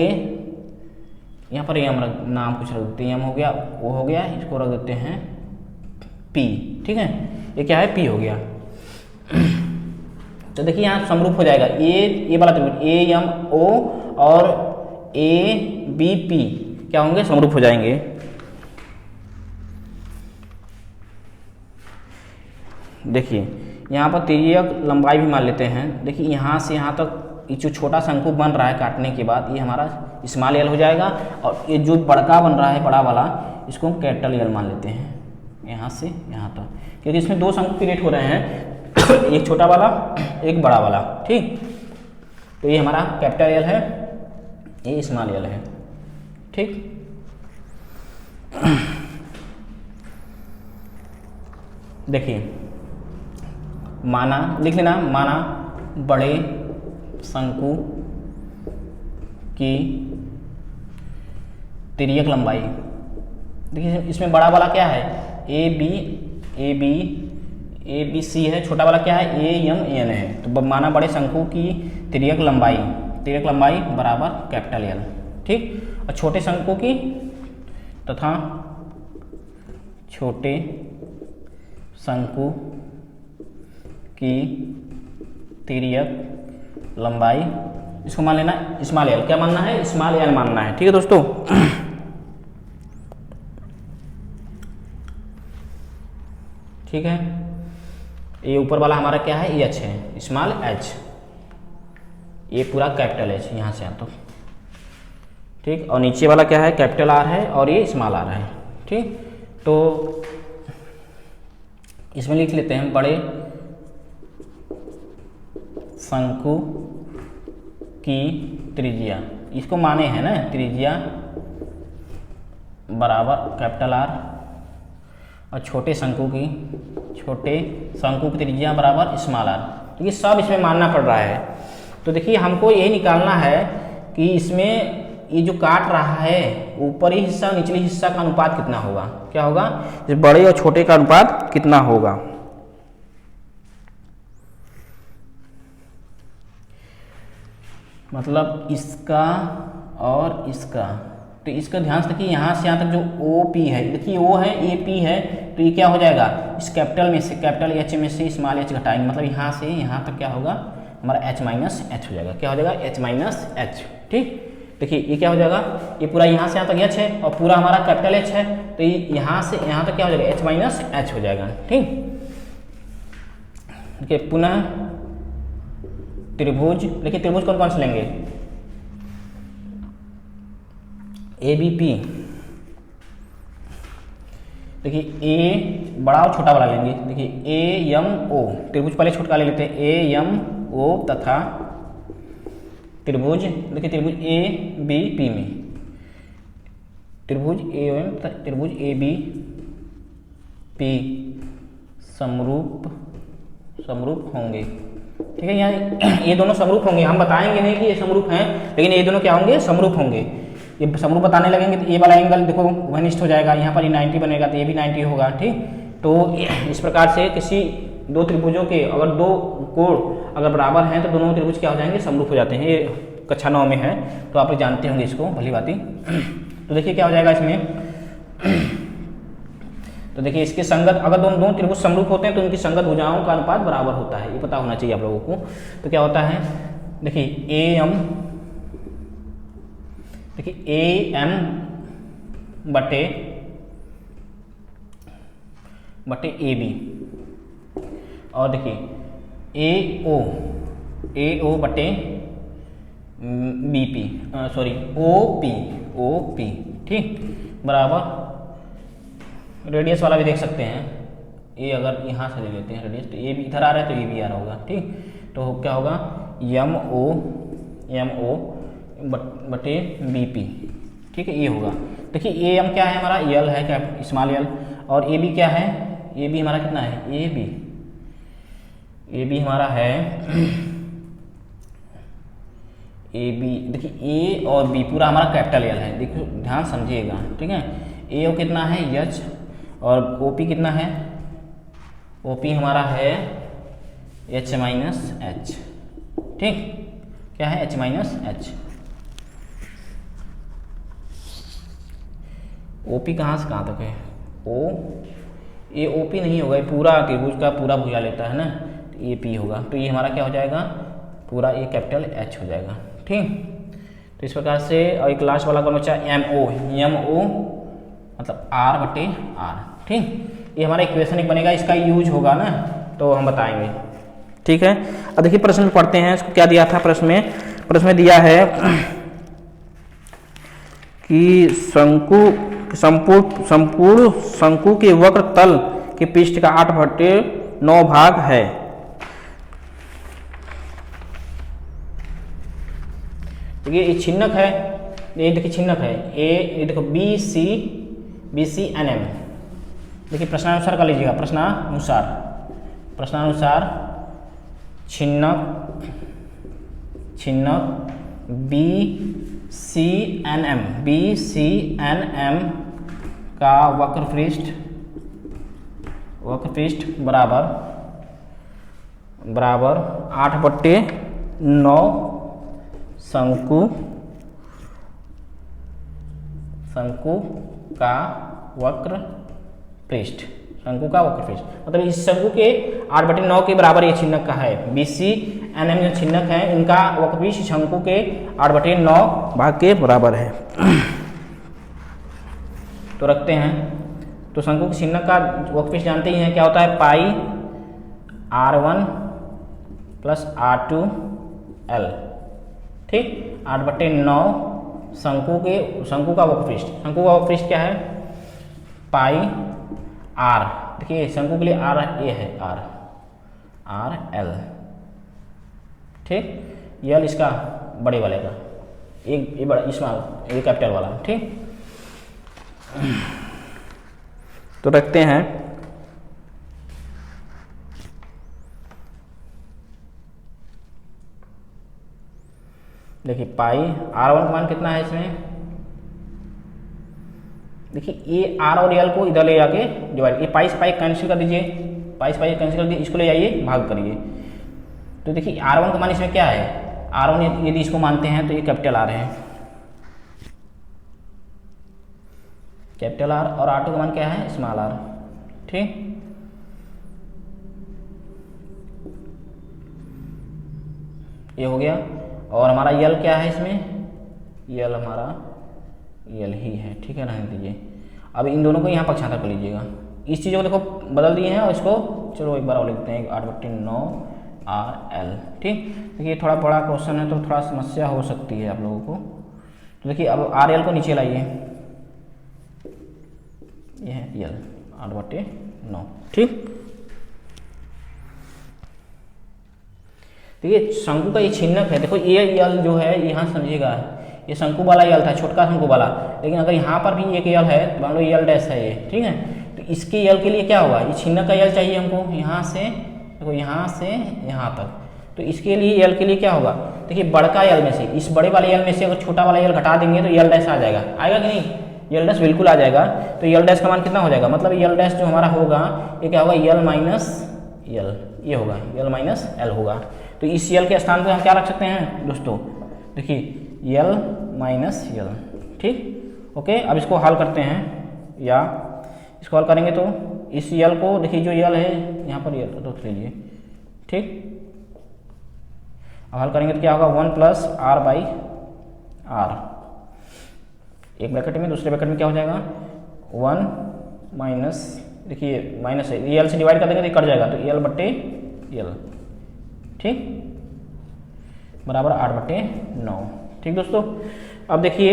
यहाँ पर एम नाम कुछ रख देते हैं, एम हो गया, ओ हो गया, इसको रख देते हैं P, ठीक है। ये क्या है, P हो गया। तो देखिए यहाँ समरूप हो जाएगा, ए वाला त्रिभुज AMO और ABP क्या होंगे, समरूप हो जाएंगे। देखिए यहाँ पर तिर्यक लंबाई भी मान लेते हैं। देखिए यहाँ से यहाँ तक ये जो छोटा शंकु बन रहा है काटने के बाद, ये हमारा स्मॉल एल हो जाएगा, और ये जो बड़का बन रहा है बड़ा वाला, इसको हम कैपिटल एल मान लेते हैं, यहाँ से यहाँ तक, क्योंकि इसमें दो शंकु क्रिएट हो रहे हैं, एक छोटा वाला एक बड़ा वाला, ठीक। तो ये हमारा कैपिटल एल है, ये स्मॉल एल है, ठीक। देखिए माना, लिख लेना, माना बड़े शंकु की तिर्यक लंबाई। देखिए इसमें बड़ा वाला क्या है, ABC है, छोटा वाला क्या है, AMN है। तो माना बड़े शंकु की तिर्यक लंबाई बराबर कैपिटल एल, ठीक। और छोटे शंकु की तथा छोटे शंकु की तिर्यक लंबाई, इसको मान लेना स्मॉल एल। क्या मानना है, स्मॉल एल मानना है, ठीक है दोस्तों। ठीक है, ये ऊपर वाला हमारा क्या है, H है, स्मॉल h, ये पूरा कैपिटल H यहाँ से आता, ठीक। और नीचे वाला क्या है, कैपिटल R है, और ये स्मॉल r है, ठीक। तो इसमें लिख लेते हैं बड़े शंकु की त्रिज्या, इसको माने हैं ना, त्रिज्या बराबर कैपिटल R, और छोटे शंकु की त्रिज्या बराबर स्मॉल r। तो ये सब इसमें मानना पड़ रहा है। तो देखिए हमको यही निकालना है कि इसमें ये जो काट रहा है ऊपरी हिस्सा निचले हिस्सा का अनुपात कितना होगा, क्या होगा, इस बड़े और छोटे का अनुपात कितना होगा। मतलब इसका और इसका, तो इसका ध्यान से देखिए, यहाँ से यहाँ तक जो OP है, देखिए O है, AP है, तो ये क्या हो जाएगा, इस कैपिटल में से, कैपिटल H में से स्मॉल h घटाएंगे, मतलब यहाँ से यहाँ तक क्या होगा, हमारा H माइनस H हो जाएगा। क्या हो जाएगा, H माइनस H, ठीक। देखिए ये क्या हो जाएगा, ये पूरा यहाँ से यहाँ तक H है, और पूरा हमारा कैपिटल H है, तो ये यहाँ से यहाँ तक क्या हो जाएगा, H माइनस H हो जाएगा, ठीक। देखिए पुनः त्रिभुज, देखिए त्रिभुज कौन कौन से लेंगे, ABP। देखिए A बड़ा और छोटा वाला लेंगे। देखिए AMO, त्रिभुज पहले छोटा ले लेते हैं, AMO तथा त्रिभुज, देखिए त्रिभुज ABP में त्रिभुज AOM तथा त्रिभुज ABP समरूप होंगे, ठीक है। यहाँ ये दोनों समरूप होंगे, हम बताएंगे नहीं कि ये समरूप हैं, लेकिन ये दोनों क्या होंगे, समरूप होंगे। ये समरूप बताने लगेंगे तो ये वाला एंगल देखो घनिष्ठ हो जाएगा, यहाँ पर ये 90 बनेगा तो ये भी 90 होगा, ठीक। तो इस प्रकार से किसी दो त्रिभुजों के अगर दो कोण अगर बराबर हैं तो दोनों त्रिभुज क्या हो जाएंगे, समरूप हो जाते हैं। ये कक्षा 9 में है, तो आप जानते होंगे इसको भली भांति। तो देखिए क्या हो जाएगा इसमें, तो देखिए इसके संगत, अगर दोनों त्रिभुज समरूप होते हैं तो उनकी संगत भुजाओं का अनुपात बराबर होता है, ये पता होना चाहिए आप लोगों को। तो क्या होता है, देखिए ए एम बटे ए बी, और देखिए ए ओ बटे B P, sorry O P, ठीक, बराबर रेडियस वाला भी देख सकते हैं, ए अगर यहाँ से ले लेते हैं रेडियस, तो ए भी इधर आ रहा है तो ए भी आ रहा होगा, ठीक। तो क्या होगा, एम ओ बटे बी पी, ठीक है, ये होगा। देखिए ए एम क्या है हमारा, यल है, क्या स्मॉल यल, और ए बी क्या है, ए बी हमारा कितना है, ए बी हमारा है ए बी, देखिए ए और बी पूरा हमारा कैपिटल यल है, देखिए ध्यान समझिएगा, ठीक है। ए ओ कितना है, एच, और ओ पी कितना है, ओ पी हमारा है एच माइनस एच, ठीक, क्या है, H minus H. O P कहाँ से कहाँ तक है, ये ओ पी नहीं होगा, ये पूरा त्रिभुज का पूरा भुजा लेता है ना, तो ये पी होगा, तो ये हमारा क्या हो जाएगा, पूरा ये कैपिटल एच हो जाएगा, ठीक। तो इस प्रकार से, और एक लास्ट वाला कौन बचा, एम ओ मतलब आर बटे आर, ठीक। ये हमारा इक्वेशन एक बनेगा, इसका यूज होगा ना, तो हम बताएंगे, ठीक है। अब देखिए प्रश्न में पढ़ते हैं, इसको क्या दिया था प्रश्न में दिया है कि संपूर्ण शंकु के वक्र तल के पृष्ठ का 8/9 भाग है। देखिए ये छिन्नक है, ये देखिए छिन्नक है, ये देखो बी सी एन एम। देखिए प्रश्नानुसार कर लीजिएगा, प्रश्नानुसार छिन्नक बी सी एन एम का वक्र पृष्ठ बराबर 8/9 शंकु का वक्र पृष्ठ, मतलब इस शंकु के 8/9 के बराबर ये छिन्नक का है। BCNM जो छिन्नक है, इनका वक्र पृष्ठ शंकु के 8/9 भाग के बराबर है। तो रखते हैं, तो शंकु के छिन्नक का वक्र पृष्ठ जानते ही हैं, क्या होता है, पाई R1 प्लस R2L, ठीक। 8/9 शंकु का वक्र पृष्ठ क्या है, पाई आर, देखिए शंकु के लिए आर ये है, आर एल, ठीक। यल इसका बड़े वाले का, एक ये बड़ा स्मॉल, ये कैपिटल वाला, ठीक। तो रखते हैं, देखिए पाई R1 का मान कितना है इसमें, देखिए ये आर और एल को इधर ले जाके डिवाइड, ये पाई से पाई कैंसिल कर दीजिए, इसको ले जाइए भाग करिए। तो देखिए R1 का मान इसमें क्या है, R1 यदि इसको मानते हैं तो ये कैपिटल आर है, कैपिटल आर, और R2 का मान क्या है, स्मॉल आर, ठीक। ये हो गया, और हमारा यल क्या है इसमें, यल हमारा यल ही है, ठीक है, रहने दीजिए। अब इन दोनों को यहाँ पक्षांतर कर लीजिएगा, इस चीज़ों को देखो बदल दिए हैं, और इसको चलो एक बार और लिखते हैं, 8/9 RL, ठीक। देखिए थोड़ा बड़ा क्वेश्चन है तो थोड़ा समस्या हो सकती है आप लोगों को। तो देखिए अब RL को नीचे लाइए, यह है यल 8/9, ठीक। देखिए शंकु का ये छिन्नक है, देखो ये यल जो है, यहाँ समझिएगा, ये शंकु वाला यल था, छोटका शंकु वाला, लेकिन अगर यहाँ पर भी एक यल है, मान लो यल डैश है ये, ठीक है। तो इसके यल के लिए क्या होगा, ये छिन्नक का यल चाहिए हमको, यहाँ से देखो, यहाँ से यहाँ तक, तो इसके लिए यल के लिए क्या होगा, देखिए बड़का यल में से, इस बड़े वाले यल में से अगर छोटा वाला यल घटा देंगे तो यल डैश आ जाएगा, आएगा कि नहीं, यल डैश बिल्कुल आ जाएगा। तो यल डैश का मान कितना हो जाएगा, मतलब यल डैश जो हमारा होगा ये क्या होगा, यल माइनस यल, ये होगा यल माइनस एल होगा। तो इस यल के स्थान पर हम क्या रख सकते हैं दोस्तों, देखिए यल माइनस यल, ठीक। ओके, अब इसको हल करते हैं, या इसको हल करेंगे तो इस यल को देखिए, जो यल है यहाँ पर यल रख लीजिए, ठीक। अब हल करेंगे तो क्या होगा, 1 प्लस आर बाई आर, एक ब्रैकेट में, दूसरे ब्रैकेट में क्या हो जाएगा 1 माइनस, देखिए माइनस है, यल से डिवाइड कर देंगे तो ये कट जाएगा, तो यल बट्टे यल, ठीक, बराबर 8/9, ठीक दोस्तों। अब देखिए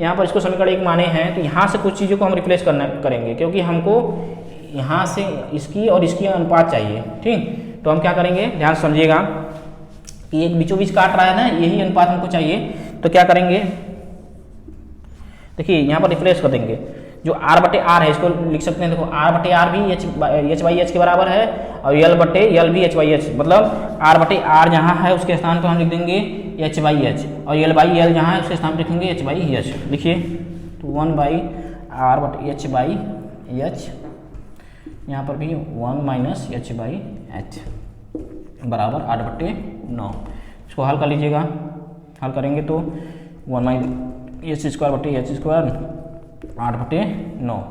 यहाँ पर इसको समीकरण 1 माने हैं, तो यहाँ से कुछ चीज़ों को हम रिप्लेस करेंगे, क्योंकि हमको यहाँ से इसकी और इसकी अनुपात चाहिए, ठीक। तो हम क्या करेंगे, ध्यान से समझिएगा कि एक बीचों बीच काट रहा है ना, यही अनुपात हमको चाहिए। तो क्या करेंगे, देखिए यहाँ पर रिप्लेस कर देंगे, जो r बटे आर है इसको लिख सकते हैं, देखो r बटे आर भी h बाई एच के बराबर है, और यल बटे यल भी h बाई एच, मतलब r बटे आर जहाँ है उसके स्थान पर हम लिख देंगे h बाई एच, और यल बाई यल जहाँ है उसके स्थान पर लिखेंगे h बाई एच। लिखिए तो 1 बाई आर बटे h बाई एच, यहाँ पर भी 1 माइनस h बाई एच बराबर 8/9। इसको हल कर लीजिएगा, हल करेंगे तो 1 माइनस h स्क्वायर बटे h स्क्वायर 8/9।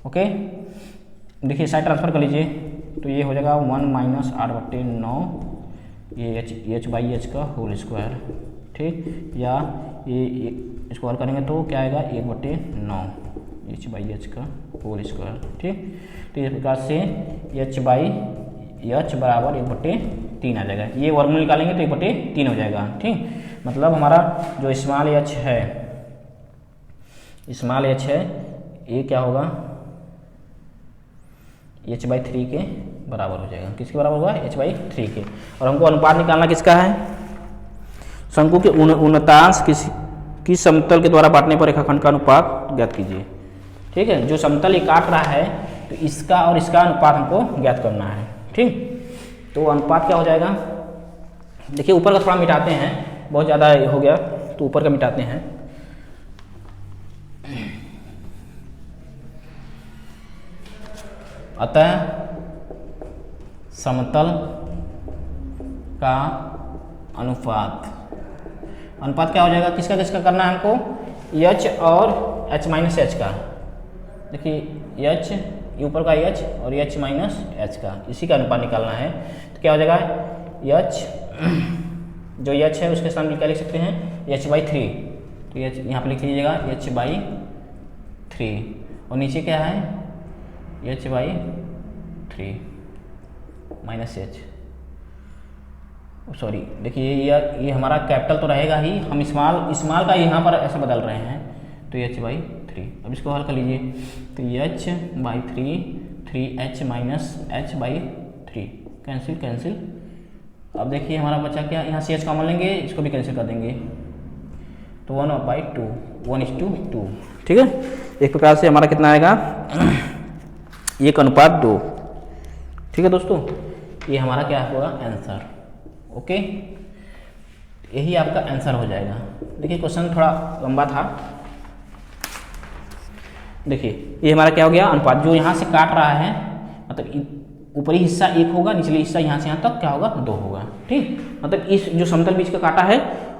ओके, देखिए साइड ट्रांसफर कर लीजिए, तो ये हो जाएगा 1 माइनस 8/9, ये h बाई एच का होल स्क्वायर, ठीक, या ये इसको हल करेंगे तो क्या आएगा 1/9 h बाई एच का होल स्क्वायर, ठीक। तो इस प्रकार से h बाई एच बराबर 1/3 आ जाएगा, ये वर्गमूल निकालेंगे तो 1/3 हो जाएगा, ठीक। मतलब हमारा जो स्मॉल h है, स्मॉल h है, ये क्या होगा h/3 के बराबर हो जाएगा, किसके बराबर होगा h/3 के। और हमको अनुपात निकालना किसका है, शंकु के उन्नतांश की समतल के द्वारा बांटने पर रेखाखंड का अनुपात ज्ञात कीजिए, ठीक है। जो समतल ये काट रहा है तो इसका और इसका अनुपात हमको ज्ञात करना है, ठीक। तो अनुपात क्या हो जाएगा, देखिए ऊपर का थोड़ा मिटाते हैं, बहुत ज़्यादा हो गया तो ऊपर का मिटाते हैं। अतः समतल का अनुपात क्या हो जाएगा, किसका किसका करना है हमको, h और h माइनस एच का। देखिए h ऊपर का h और h माइनस एच का, इसी का अनुपात निकालना है। तो क्या हो जाएगा h, जो h है उसके सामने क्या लिख सकते हैं h/3, तो h यहाँ पर लिख लीजिएगा h/3, और नीचे क्या है h/3 माइनस एच, सॉरी देखिए ये हमारा कैपिटल तो रहेगा ही, हम स्मॉल का यहाँ पर ऐसा बदल रहे हैं, तो h/3। अब इसको हल कर लीजिए, तो h/3 3h minus h/3 cancel. अब देखिए हमारा बचा क्या, यहाँ से h कॉमन लेंगे, इसको भी कैंसिल कर देंगे, तो 1/2 1:2, ठीक है। एक प्रकार से हमारा कितना आएगा 1:2, ठीक है दोस्तों। ये हमारा क्या होगा आंसर, ओके, यही आपका आंसर हो जाएगा। देखिए क्वेश्चन थोड़ा लंबा था, देखिए ये हमारा क्या हो गया अनुपात, जो यहाँ से काट रहा है मतलब ऊपरी हिस्सा 1 होगा, निचले हिस्सा यहाँ से यहाँ तक क्या होगा 2 होगा, ठीक। मतलब इस जो समतल बीच का काटा है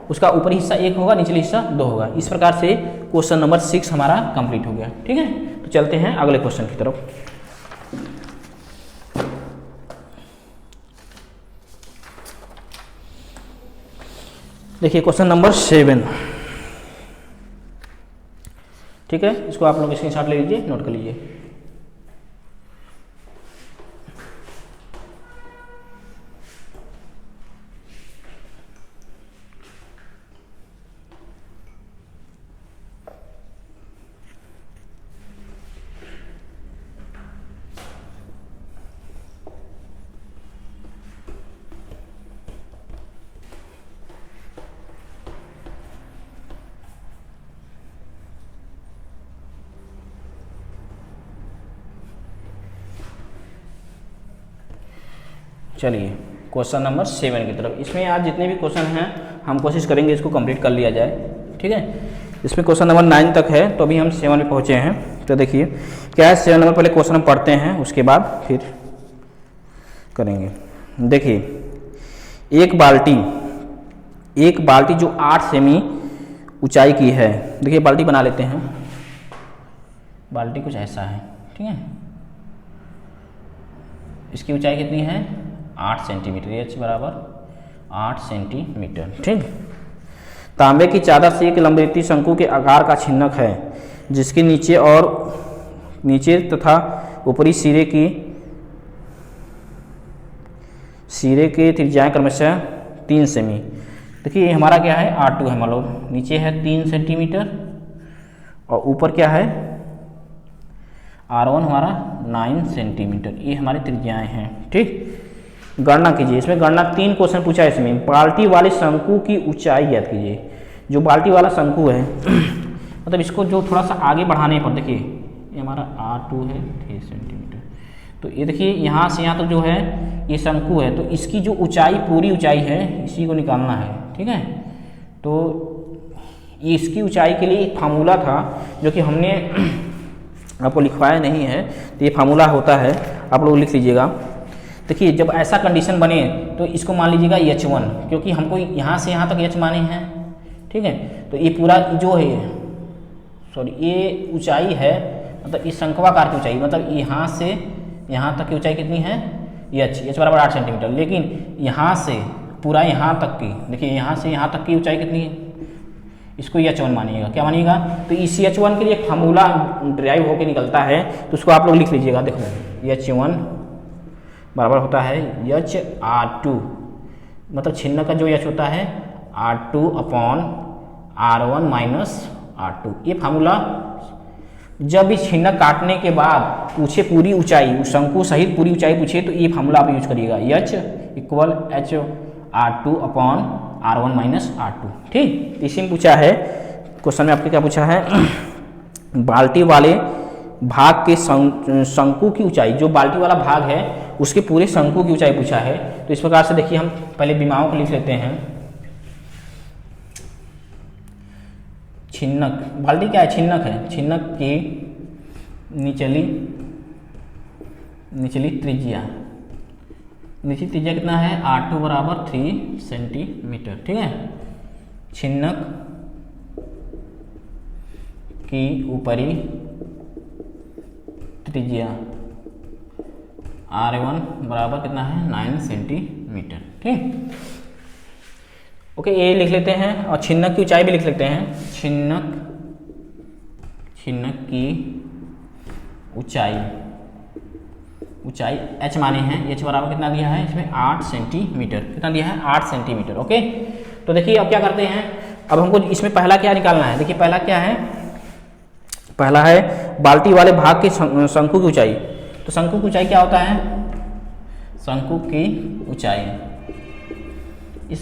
उसका ऊपरी हिस्सा 1 होगा, निचले हिस्सा 2 होगा। इस प्रकार से क्वेश्चन नंबर 6 हमारा कंप्लीट हो गया, ठीक है। तो चलते हैं अगले क्वेश्चन की तरफ। देखिए क्वेश्चन नंबर 7, ठीक है। इसको आप लोग स्क्रीनशॉट ले लीजिए, नोट कर लीजिए। चलिए क्वेश्चन नंबर 7 की तरफ। इसमें आज जितने भी क्वेश्चन हैं हम कोशिश करेंगे इसको कंप्लीट कर लिया जाए, ठीक है। इसमें क्वेश्चन नंबर 9 तक है, तो अभी हम 7 में पहुँचे हैं। तो देखिए क्या है 7 नंबर, पहले क्वेश्चन हम पढ़ते हैं, उसके बाद फिर करेंगे। देखिए एक बाल्टी जो 8 सेमी ऊंचाई की है। देखिए बाल्टी बना लेते हैं। बाल्टी कुछ ऐसा है, ठीक है। इसकी ऊंचाई कितनी है? 8 सेंटीमीटर। एच बराबर 8 सेंटीमीटर, ठीक। तांबे की चादर से एक लंबवृत्तीय शंकु के आकार का छिन्नक है जिसके नीचे तथा ऊपरी सिरे के त्रिज्याएं क्रमशः 3 सेमी। देखिए ये हमारा क्या है? R2 है, मान लो नीचे है 3 सेंटीमीटर और ऊपर क्या है? R1 हमारा 9 सेंटीमीटर। ये हमारी त्रिज्याएं हैं, ठीक। गणना कीजिए। इसमें गणना 3 क्वेश्चन पूछा है। इसमें बाल्टी वाले शंकु की ऊंचाई ज्ञात कीजिए। जो बाल्टी वाला शंकु है मतलब इसको जो थोड़ा सा आगे बढ़ाने पर, देखिए ये हमारा R2 है 3 सेंटीमीटर। तो ये देखिए यहाँ से यहाँ तक जो है ये शंकु है, तो इसकी जो ऊंचाई, पूरी ऊंचाई है, इसी को निकालना है, ठीक है। तो ये इसकी ऊंचाई के लिए एक फार्मूला था जो कि हमने आपको लिखवाया नहीं है, तो ये फार्मूला होता है, आप लोग लिख लीजिएगा। देखिए जब ऐसा कंडीशन बने तो इसको मान लीजिएगा H1, क्योंकि हमको यहाँ से यहाँ तक H माने हैं, ठीक है। तो ये पूरा जो है, सॉरी, ये ऊंचाई है, मतलब इस शंक्वाकार की ऊंचाई, मतलब यहाँ से यहाँ तक की ऊंचाई कितनी है? H बराबर 8 सेंटीमीटर। लेकिन यहाँ से पूरा यहाँ तक की, देखिए यहाँ से यहाँ तक की ऊंचाई कितनी है? इसको H1 मानिएगा। क्या मानिएगा? तो इस H1 के लिए एक फार्मूला ड्राइव होकर निकलता है, तो उसको आप लोग लिख लीजिएगा। देखो H1 बराबर होता है HR2, मतलब छिन्न का जो H होता है R2 upon R1 minus R2। ये फार्मूला जब इस छिन्न काटने के बाद पूछे पूरी ऊंचाई, शंकु सहित पूरी ऊंचाई पूछे, तो ये फार्मूला आप यूज करिएगा। H equal HR2 upon R1 minus R2, ठीक। इसी में पूछा है, क्वेश्चन में आपके क्या पूछा है? बाल्टी वाले भाग के शंकु की ऊंचाई, जो बाल्टी वाला भाग है उसके पूरे शंकु की ऊंचाई पूछा है। तो इस प्रकार से देखिए हम पहले विमाओं को लिख लेते हैं। छिन्नक, बाल्टी क्या है? छिन्नक है। छिन्नक की निचली त्रिज्या कितना है? R2 बराबर 3 सेंटीमीटर, ठीक है। छिन्नक की ऊपरी त्रिज्या R1 बराबर कितना है? 9 सेंटीमीटर, ठीक। ओके, ये लिख लेते हैं और छिन्नक की ऊंचाई भी लिख लेते हैं। छिन्नक की ऊंचाई H माने हैं। H बराबर कितना दिया है? इसमें 8 सेंटीमीटर। कितना दिया है? 8 सेंटीमीटर, ओके। तो देखिए अब क्या करते हैं, अब हमको इसमें पहला क्या निकालना है? देखिए पहला क्या है? पहला है बाल्टी वाले भाग के शंकु की ऊंचाई। तो शंकु की ऊंचाई क्या होता है? शंकु की ऊंचाई,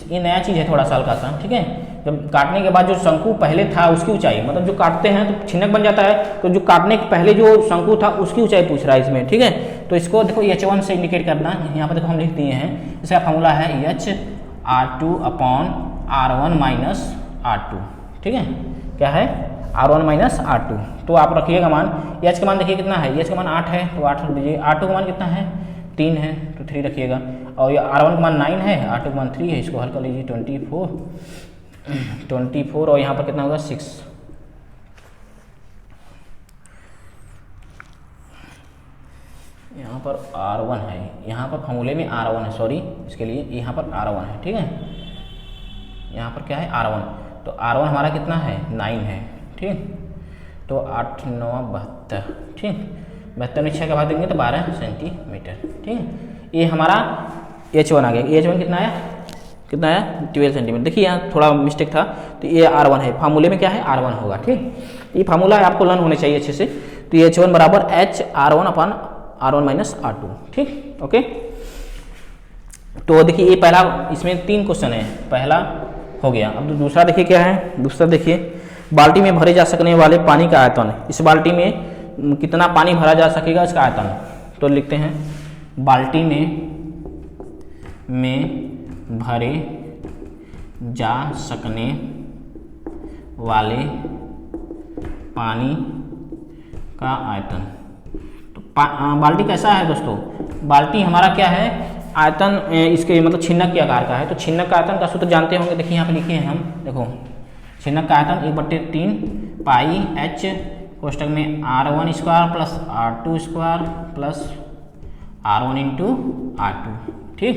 ये नया चीज़ है थोड़ा सा हल्का सा, ठीक है। जब काटने के बाद जो शंकु पहले था उसकी ऊंचाई, मतलब जो काटते हैं तो छिन्नक बन जाता है, तो जो काटने के पहले जो शंकु था उसकी ऊंचाई पूछ रहा है इसमें, ठीक है। तो इसको देखो H1 से इंडिकेट करना, यहाँ पर देखो हम लिख दिए हैं। इसका फॉर्मूला है HR2 upon R1 minus R2, ठीक है। क्या है? R1 minus R2। तो आप रखिएगा मान, H का मान देखिए कितना है? H का मान 8 है, तो 8 रख दीजिए। R2 का मान कितना है? 3 है, तो 3 रखिएगा। और ये R1 का मान 9 है, R2 का मान 3 है, इसको हल कर लीजिए। 24 और यहाँ पर कितना होगा? 6। यहाँ पर R1 है, यहाँ पर फॉर्मूले में R1 है, सॉरी इसके लिए यहाँ पर R1 है, ठीक है। यहाँ पर क्या है? R1। तो R1 हमारा कितना है? 9 है, ठीक। तो 8 9 72, ठीक। 72 में 6 का भाग देंगे तो 12 सेंटीमीटर, ठीक है। ये हमारा H1 आ गया। H1 कितना आया? 12 सेंटीमीटर। देखिए यहाँ थोड़ा मिस्टेक था, तो ये R1 है। फार्मूले में क्या है? R1 होगा, ठीक। ये फार्मूला आपको लर्न होने चाहिए अच्छे से। तो ये H1 बराबर HR1 अपन R1 माइनस R2, ठीक, ओके। तो देखिए ये पहला, इसमें 3 क्वेश्चन है, पहला हो गया। अब दूसरा देखिए क्या है? दूसरा देखिए, बाल्टी में भरे जा सकने वाले पानी का आयतन। इस बाल्टी में कितना पानी भरा जा सकेगा, इसका आयतन। तो लिखते हैं बाल्टी में भरे जा सकने वाले पानी का आयतन। तो बाल्टी कैसा है दोस्तों? बाल्टी हमारा क्या है? आयतन इसके मतलब छिन्नक के आकार का है, तो छिन्नक का आयतन का सूत्र जानते होंगे। देखिए यहाँ पे लिखे हैं हम, देखो छिन्नक का आयतन 1/3 पाई h कोष्टक में r1 square plus r2 square plus r1 into r2। ठीक,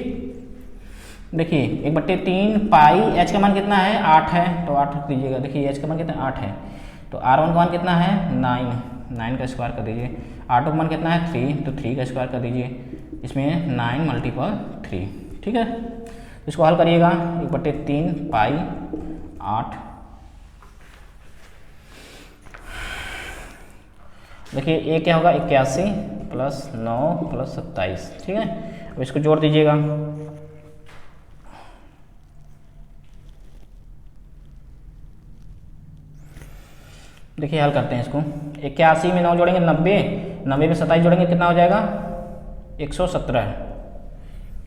देखिए 1/3 पाई h का मान कितना है 8 है, तो 8 रख दीजिएगा। देखिए h का मान कितना है 8 है, तो r1 का मान कितना है 9 का स्क्वायर कर दीजिए। r2 का मान कितना है 3, तो 3 का स्क्वायर कर दीजिए। इसमें 9 मल्टीपल 3। ठीक है, इसको हल करिएगा 1/3 पाई 8। देखिए ये क्या होगा 81 प्लस 9 प्लस 27। ठीक है, अब इसको जोड़ दीजिएगा। देखिए हल करते हैं इसको। 81 में 9 जोड़ेंगे 90, 90 में 27 जोड़ेंगे कितना हो जाएगा 117।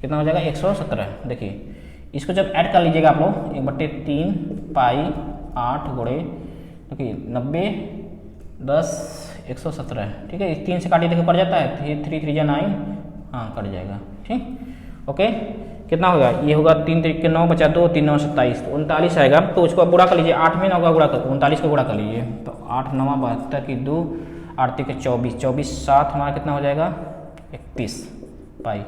कितना हो जाएगा 117। देखिए इसको जब ऐड कर लीजिएगा आप लोग 1/3 पाई 8 गुणे, देखिए 90 10 117। ठीक है, 3 से काटिए, देखिए कट जाता है 3 3 9, हाँ कट जाएगा। ठीक, ओके कितना होगा, ये होगा 3 3 के 9 बचा 2, 3 9 27, तो 39 आएगा। तो उसको गुणा कर लीजिए, 8 में 9 का गुणा कर 39 का गुणा कर लीजिए, तो 8 9 72 की 2, 8 के 24, 24 7 हमारा कितना हो जाएगा 31 पाई।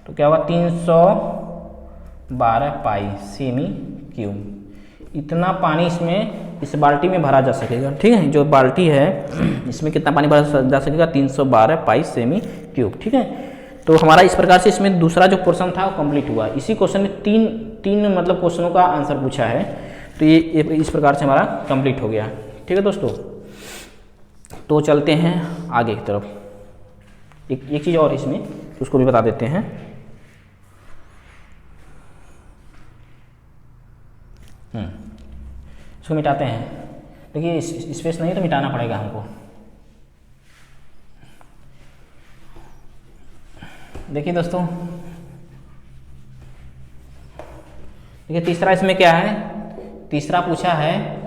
तो क्या होगा 312 पाई सेमी क्यूब। इतना पानी इसमें इस बाल्टी में भरा जा सकेगा। ठीक है, जो बाल्टी है इसमें कितना पानी भरा जा सकेगा 312 पाई सेमी क्यूब। ठीक है, तो हमारा इस प्रकार से इसमें दूसरा जो पोर्शन था वो कंप्लीट हुआ। इसी क्वेश्चन में तीन मतलब क्वेश्चनों का आंसर पूछा है, तो ये इस प्रकार से हमारा कंप्लीट हो गया। ठीक है दोस्तों, तो चलते हैं आगे की तरफ। एक चीज़ और इसमें उसको भी बता देते हैं। इसको मिटाते हैं। देखिए स्पेस नहीं है तो मिटाना पड़ेगा हमको। देखिए दोस्तों, देखिए तीसरा इसमें क्या है, तीसरा पूछा है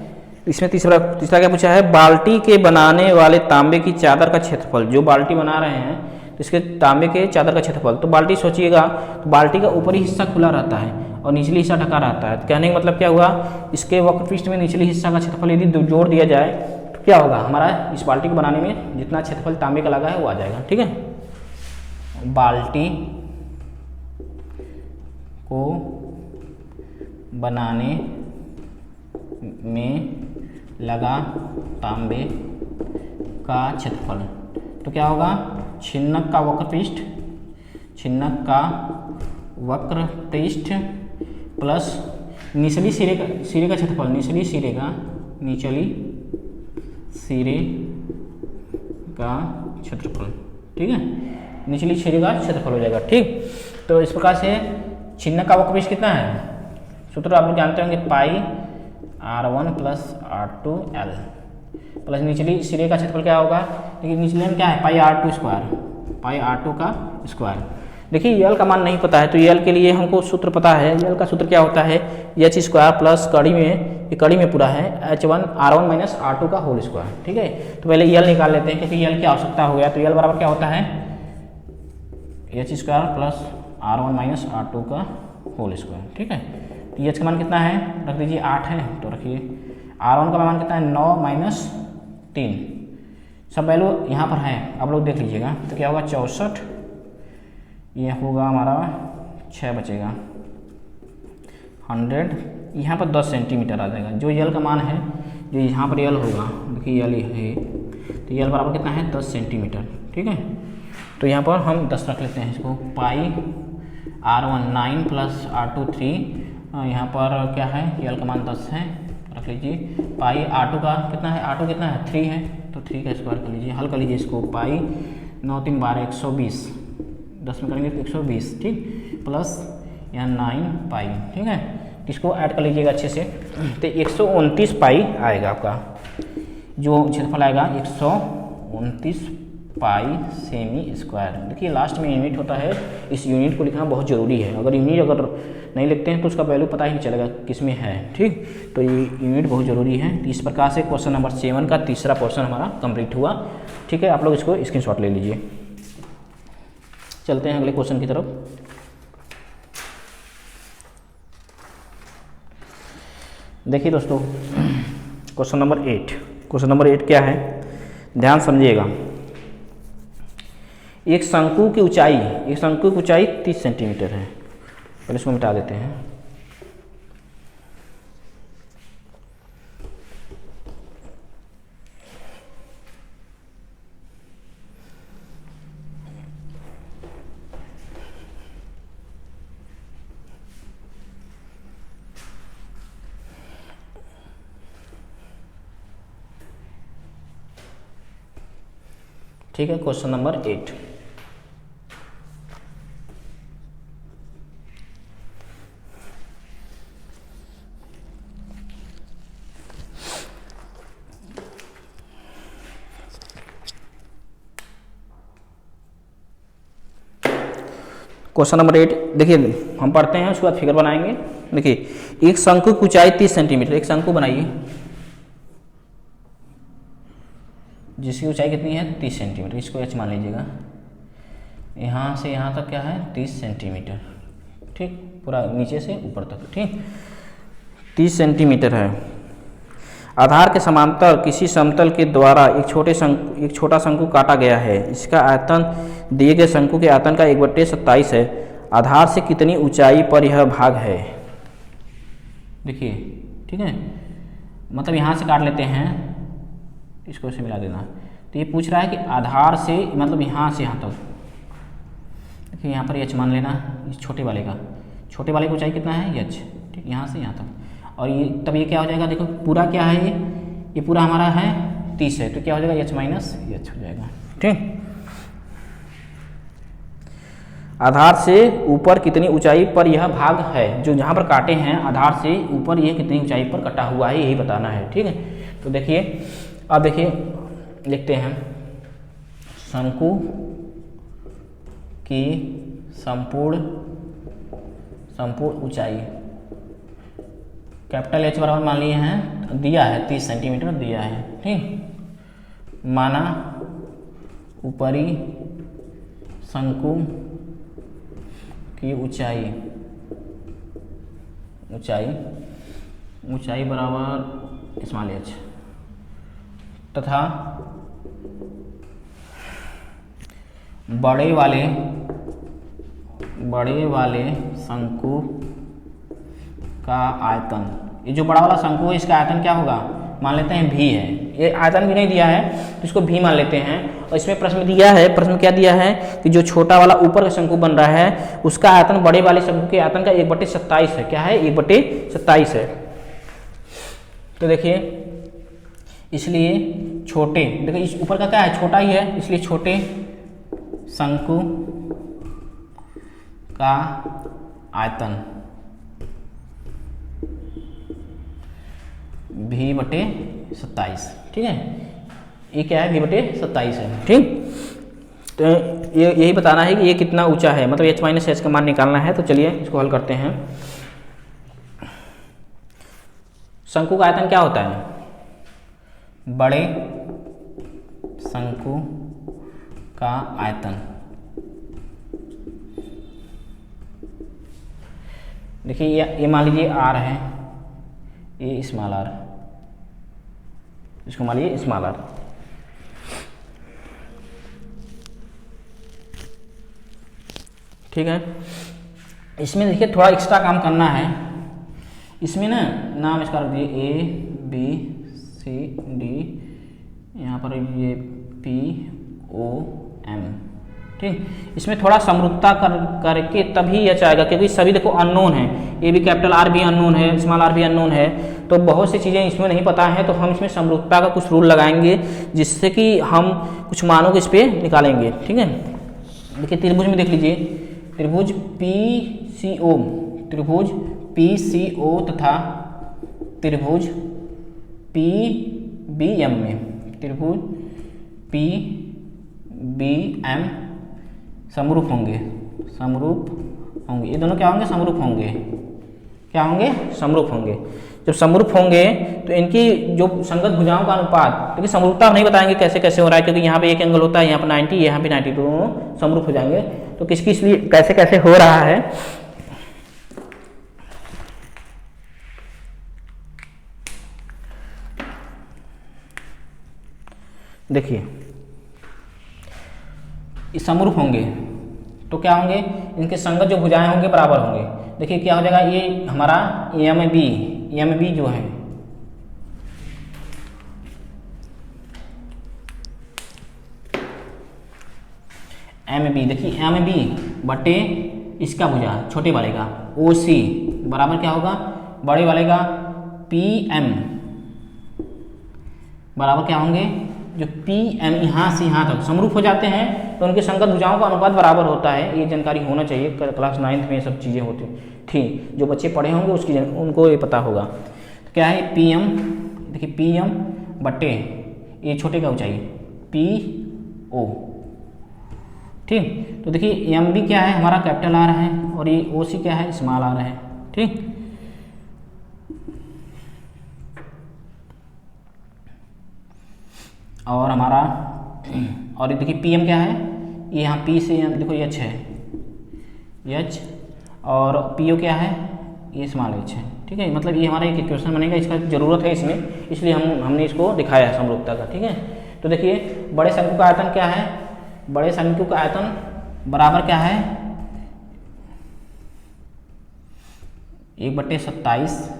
इसमें तीसरा क्या पूछा है, बाल्टी के बनाने वाले तांबे की चादर का क्षेत्रफल। जो बाल्टी बना रहे हैं तो इसके तांबे के चादर का क्षेत्रफल। तो बाल्टी सोचिएगा, तो बाल्टी का ऊपरी हिस्सा खुला रहता है और निचली हिस्सा ढका रहता है। कहने का मतलब क्या हुआ, इसके वक्रपृष्ठ में निचली हिस्सा का क्षेत्रफल यदि जोड़ दिया जाए तो क्या होगा, हमारा इस बाल्टी को बनाने में जितना क्षेत्रफल तांबे का लगा है वो आ जाएगा। ठीक है, बाल्टी को बनाने में लगा तांबे का क्षेत्रफल, तो क्या होगा छिन्नक का वक्रपृष्ठ, छिन्नक का वक्रपृष्ठ प्लस निचली सिरे का क्षेत्रफल, निचली सिरे का क्षेत्रफल। ठीक है, निचली सिरे का क्षेत्रफल हो जाएगा। ठीक, तो इस प्रकार से छिन्नक का वक्रपृष्ठ कितना है, सूत्र आप लोग जानते होंगे, पाई r1 प्लस r2l प्लस निचली सिरे का क्षेत्रफल क्या होगा, लेकिन निचले में क्या है पाई r2 स्क्वायर, पाई r2 का स्क्वायर। देखिए यल का मान नहीं पता है, तो यल के लिए हमको सूत्र पता है। यल का सूत्र क्या होता है, h स्क्वायर प्लस कड़ी में, ये कड़ी में पूरा है h1 r1 माइनस r2 का होल स्क्वायर। ठीक है, तो पहले यल निकाल लेते हैं क्योंकि यल की आवश्यकता हो गया। तो यल बराबर क्या होता है h square plus r1 minus r2 का होल स्क्वायर। ठीक है, तो एच का मान कितना है, रख दीजिए 8 है, तो रखिए r1 का मान कितना है 9 माइनस 3, सब वैल्यू यहाँ पर है, आप लोग देख लीजिएगा। तो क्या होगा 64, ये होगा हमारा 6 बचेगा 100, यहाँ पर 10 सेंटीमीटर आ जाएगा। जो यल का मान है, जो यहाँ पर यल होगा, देखिए यल है, तो यल बराबर कितना है 10 सेंटीमीटर। ठीक है, तो यहाँ पर हम 10 रख लेते हैं इसको, पाई r1 9 प्लस r2 3, यहाँ पर क्या है यल का मान 10 है, रख लीजिए। पाई r2 का कितना है, r2 कितना है 3 है, तो 3 का स्क्वायर कर लीजिए, हल कर लीजिए इसको। पाई 9 3 12 120, 10 में करेंगे तो 120। ठीक, प्लस यहाँ 9 पाई। ठीक है, इसको ऐड कर लीजिएगा अच्छे से, तो 129 पाई आएगा आपका, जो क्षेत्रफल आएगा 129 पाई सेमी स्क्वायर। देखिए लास्ट में यूनिट होता है, इस यूनिट को लिखना बहुत ज़रूरी है। अगर यूनिट अगर नहीं लिखते हैं तो उसका वैल्यू पता ही नहीं चलेगा किस में है। ठीक, तो ये यूनिट बहुत ज़रूरी है। तो इस प्रकार से क्वेश्चन नंबर 7 का तीसरा पोर्शन हमारा कंप्लीट हुआ। ठीक है, आप लोग इसको स्क्रीनशॉट ले लीजिए। चलते हैं अगले क्वेश्चन की तरफ। देखिए दोस्तों, क्वेश्चन नंबर 8, क्वेश्चन नंबर 8 क्या है, ध्यान समझिएगा। एक शंकु की ऊंचाई 30 सेंटीमीटर है। पहले इसको मिटा देते हैं। ठीक है, क्वेश्चन नंबर 8। क्वेश्चन नंबर 8 देखिए, हम पढ़ते हैं, उसके बाद फिगर बनाएंगे। देखिए, एक शंकु की ऊंचाई 30 सेंटीमीटर, एक शंकु बनाइए जिसकी ऊंचाई कितनी है 30 सेंटीमीटर, इसको एच मान लीजिएगा। यहाँ से यहाँ तक क्या है 30 सेंटीमीटर, ठीक, पूरा नीचे से ऊपर तक, ठीक 30 सेंटीमीटर है। आधार के समांतर किसी समतल के द्वारा एक छोटा शंकु काटा गया है। इसका आयतन दिए गए शंकु के आयतन का 1/27 है। आधार से कितनी ऊंचाई पर यह भाग है। देखिए, ठीक है, मतलब यहाँ से काट लेते हैं, इसको ऐसे मिला देना। तो ये पूछ रहा है कि आधार से मतलब यहाँ से यहाँ तक, देखिए यहाँ पर एच मान लेना, इस छोटे वाले की ऊंचाई कितना है एच, ठीक, यहाँ से यहाँ तक। और ये तब ये क्या हो जाएगा, देखो पूरा क्या है, ये पूरा हमारा है 30 है, तो क्या हो जाएगा एच माइनस एच हो जाएगा, ठीक। आधार से ऊपर कितनी ऊंचाई पर यह भाग है, जो जहाँ पर काटे हैं आधार से ऊपर ये कितनी ऊंचाई पर कटा हुआ है, यही बताना है, ठीक है। तो देखिए, अब देखिए लिखते हैं, शंकु की संपूर्ण ऊंचाई कैपिटल एच बराबर मान लिए हैं, दिया है 30 सेंटीमीटर दिया है, ठीक। माना ऊपरी शंकु की ऊंचाई बराबर स्मॉल एच तथा बड़े वाले शंकु का आयतन, ये जो बड़ा वाला शंकु है इसका आयतन क्या होगा, मान लेते हैं भी है, ये आयतन भी नहीं दिया है तो इसको भी मान लेते हैं। और इसमें प्रश्न दिया है, प्रश्न में क्या दिया है कि जो छोटा वाला ऊपर का शंकु बन रहा है उसका आयतन बड़े वाले शंकु के आयतन का 1/27 है। क्या है 1/27 है। तो देखिए, इसलिए छोटे, देखो इस ऊपर का क्या है छोटा ही है, इसलिए छोटे शंकु का आयतन v/27, ठीक है, ये क्या है v/27 है, ठीक। तो ये यही बताना है कि ये कितना ऊंचा है, मतलब h माइनस एच का मान निकालना है। तो चलिए इसको हल करते हैं। शंकु का आयतन क्या होता है, बड़े शंकु का आयतन, देखिए ये मान लीजिए r है, ये स्मॉल r, इसको मान लीजिए स्मॉल r, ठीक है। इसमें देखिए थोड़ा एक्स्ट्रा काम करना है, इसमें ना नाम इसका रख दिए A B C D, यहाँ पर ये P O M, ठीक। इसमें थोड़ा समरूपता करके तभी यह चाहेगा, क्योंकि सभी देखो अननोन है, ये भी कैपिटल R भी अननोन है, स्मॉल r भी अननोन है, तो बहुत सी चीज़ें इसमें नहीं पता है। तो हम इसमें समरूपता का कुछ रूल लगाएंगे जिससे कि हम कुछ मानों को इस पर निकालेंगे, ठीक है। देखिए त्रिभुज में देख लीजिए, त्रिभुज PCO तथा त्रिभुज PBM में, त्रिभुज PBM समरूप होंगे, ये दोनों क्या होंगे, समरूप होंगे। जब समरूप होंगे तो इनकी जो संगत भुजाओं का अनुपात, क्योंकि समरूपता नहीं बताएंगे कैसे कैसे हो रहा है, क्योंकि यहाँ पे एक एंगल होता है, यहाँ पे 90, यहाँ पे 90, दोनों समरूप हो जाएंगे। तो किसकी इसलिए कैसे कैसे हो रहा है, देखिए इस समरूप होंगे तो क्या होंगे, इनके संगत जो भुजाएं होंगे बराबर होंगे। देखिए क्या हो जाएगा, ये हमारा एम बी जो है एम बी, देखिए एम बी बटे इसका भुजा छोटे वाले का ओ सी बराबर क्या होगा, बड़े वाले का पी एम बराबर क्या होंगे, जो पी एम यहाँ से यहाँ तक समरूप हो जाते हैं तो उनके संगत भुजाओं का अनुपात बराबर होता है। ये जानकारी होना चाहिए, क्लास 9th में ये सब चीज़ें होती थी, जो बच्चे पढ़े होंगे उसकी उनको ये पता होगा। तो क्या है पी एम, देखिए पी एम बटे ये छोटे का ऊंचाई पी ओ, ठीक। तो देखिए एम बी क्या है हमारा कैपिटल आर है और ये ओ सी क्या है स्मॉल आर है, ठीक। और हमारा और ये देखिए पी एम क्या है, ये यहाँ पी से देखो एच है एच और पी ओ क्या है ये स्मॉल एच है, ठीक है। मतलब ये हमारा एक इक्वेशन बनेगा, इसका ज़रूरत है इसमें, इसलिए हमने इसको दिखाया है समरूपता का, ठीक है। तो देखिए बड़े शंकु का आयतन क्या है, बड़े शंकु का आयतन बराबर क्या है 1/27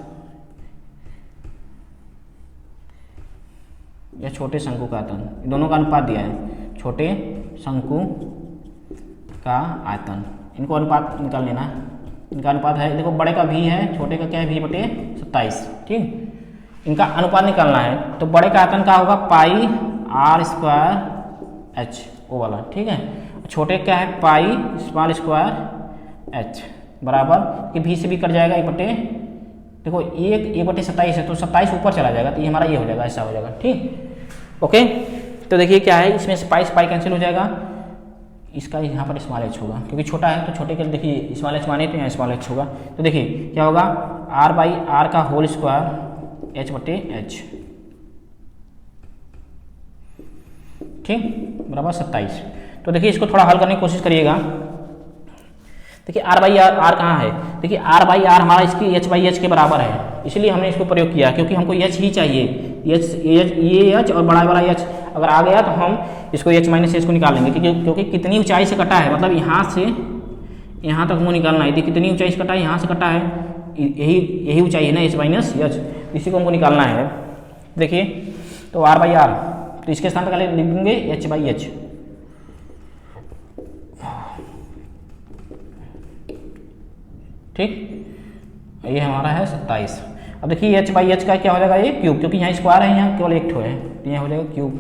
या छोटे शंकु का आयतन, दोनों का अनुपात दिया है, छोटे शंकु का आयतन, इनको अनुपात निकाल लेना है। इनका अनुपात है देखो, बड़े का भी है, छोटे का क्या है v/27, ठीक। इनका अनुपात निकालना है तो बड़े का आयतन क्या होगा पाई आर स्क्वायर एच ओ वाला, ठीक है। छोटे क्या है पाई स्मॉल स्क्वायर एच बराबर कि भी से भी कट जाएगा 1 बटे, देखो 1/27 है तो 27 ऊपर चला जाएगा तो ये हमारा ये हो जाएगा, ऐसा हो जाएगा, ठीक। ओके तो देखिए क्या है, इसमें से पाई कैंसिल हो जाएगा, इसका यहाँ पर स्मॉल एच होगा क्योंकि छोटा है तो छोटे के देखिए स्मॉल एच माने तो यहाँ स्मॉल एच होगा। तो देखिए क्या होगा r/r का होल स्क्वायर h/h, ठीक बराबर 27। तो देखिए इसको थोड़ा हल करने की कोशिश करिएगा। देखिए r/r कहाँ है, देखिए r/r हमारा इसकी h/h के बराबर है, इसलिए हमने इसको प्रयोग किया क्योंकि हमको h ही चाहिए, ये h और बड़ा वाला h अगर आ गया तो हम इसको h-h को निकाल लेंगे क्योंकि कितनी ऊंचाई से कटा है, मतलब यहाँ से यहाँ तक हमको निकालना है। यदि कितनी ऊंचाई से कटा है, यहाँ से कटा है, यही ऊंचाई है ना h-h, इसी को हमको निकालना है। देखिए तो r/r तो इसके स्थान पर पहले लिख देंगे h/h, ठीक। ये हमारा है 27। अब देखिए h/h का क्या हो जाएगा, ये क्यूब, क्योंकि यहाँ स्क्वायर है, यहाँ केवल एक ठो है तो यहाँ हो जाएगा क्यूब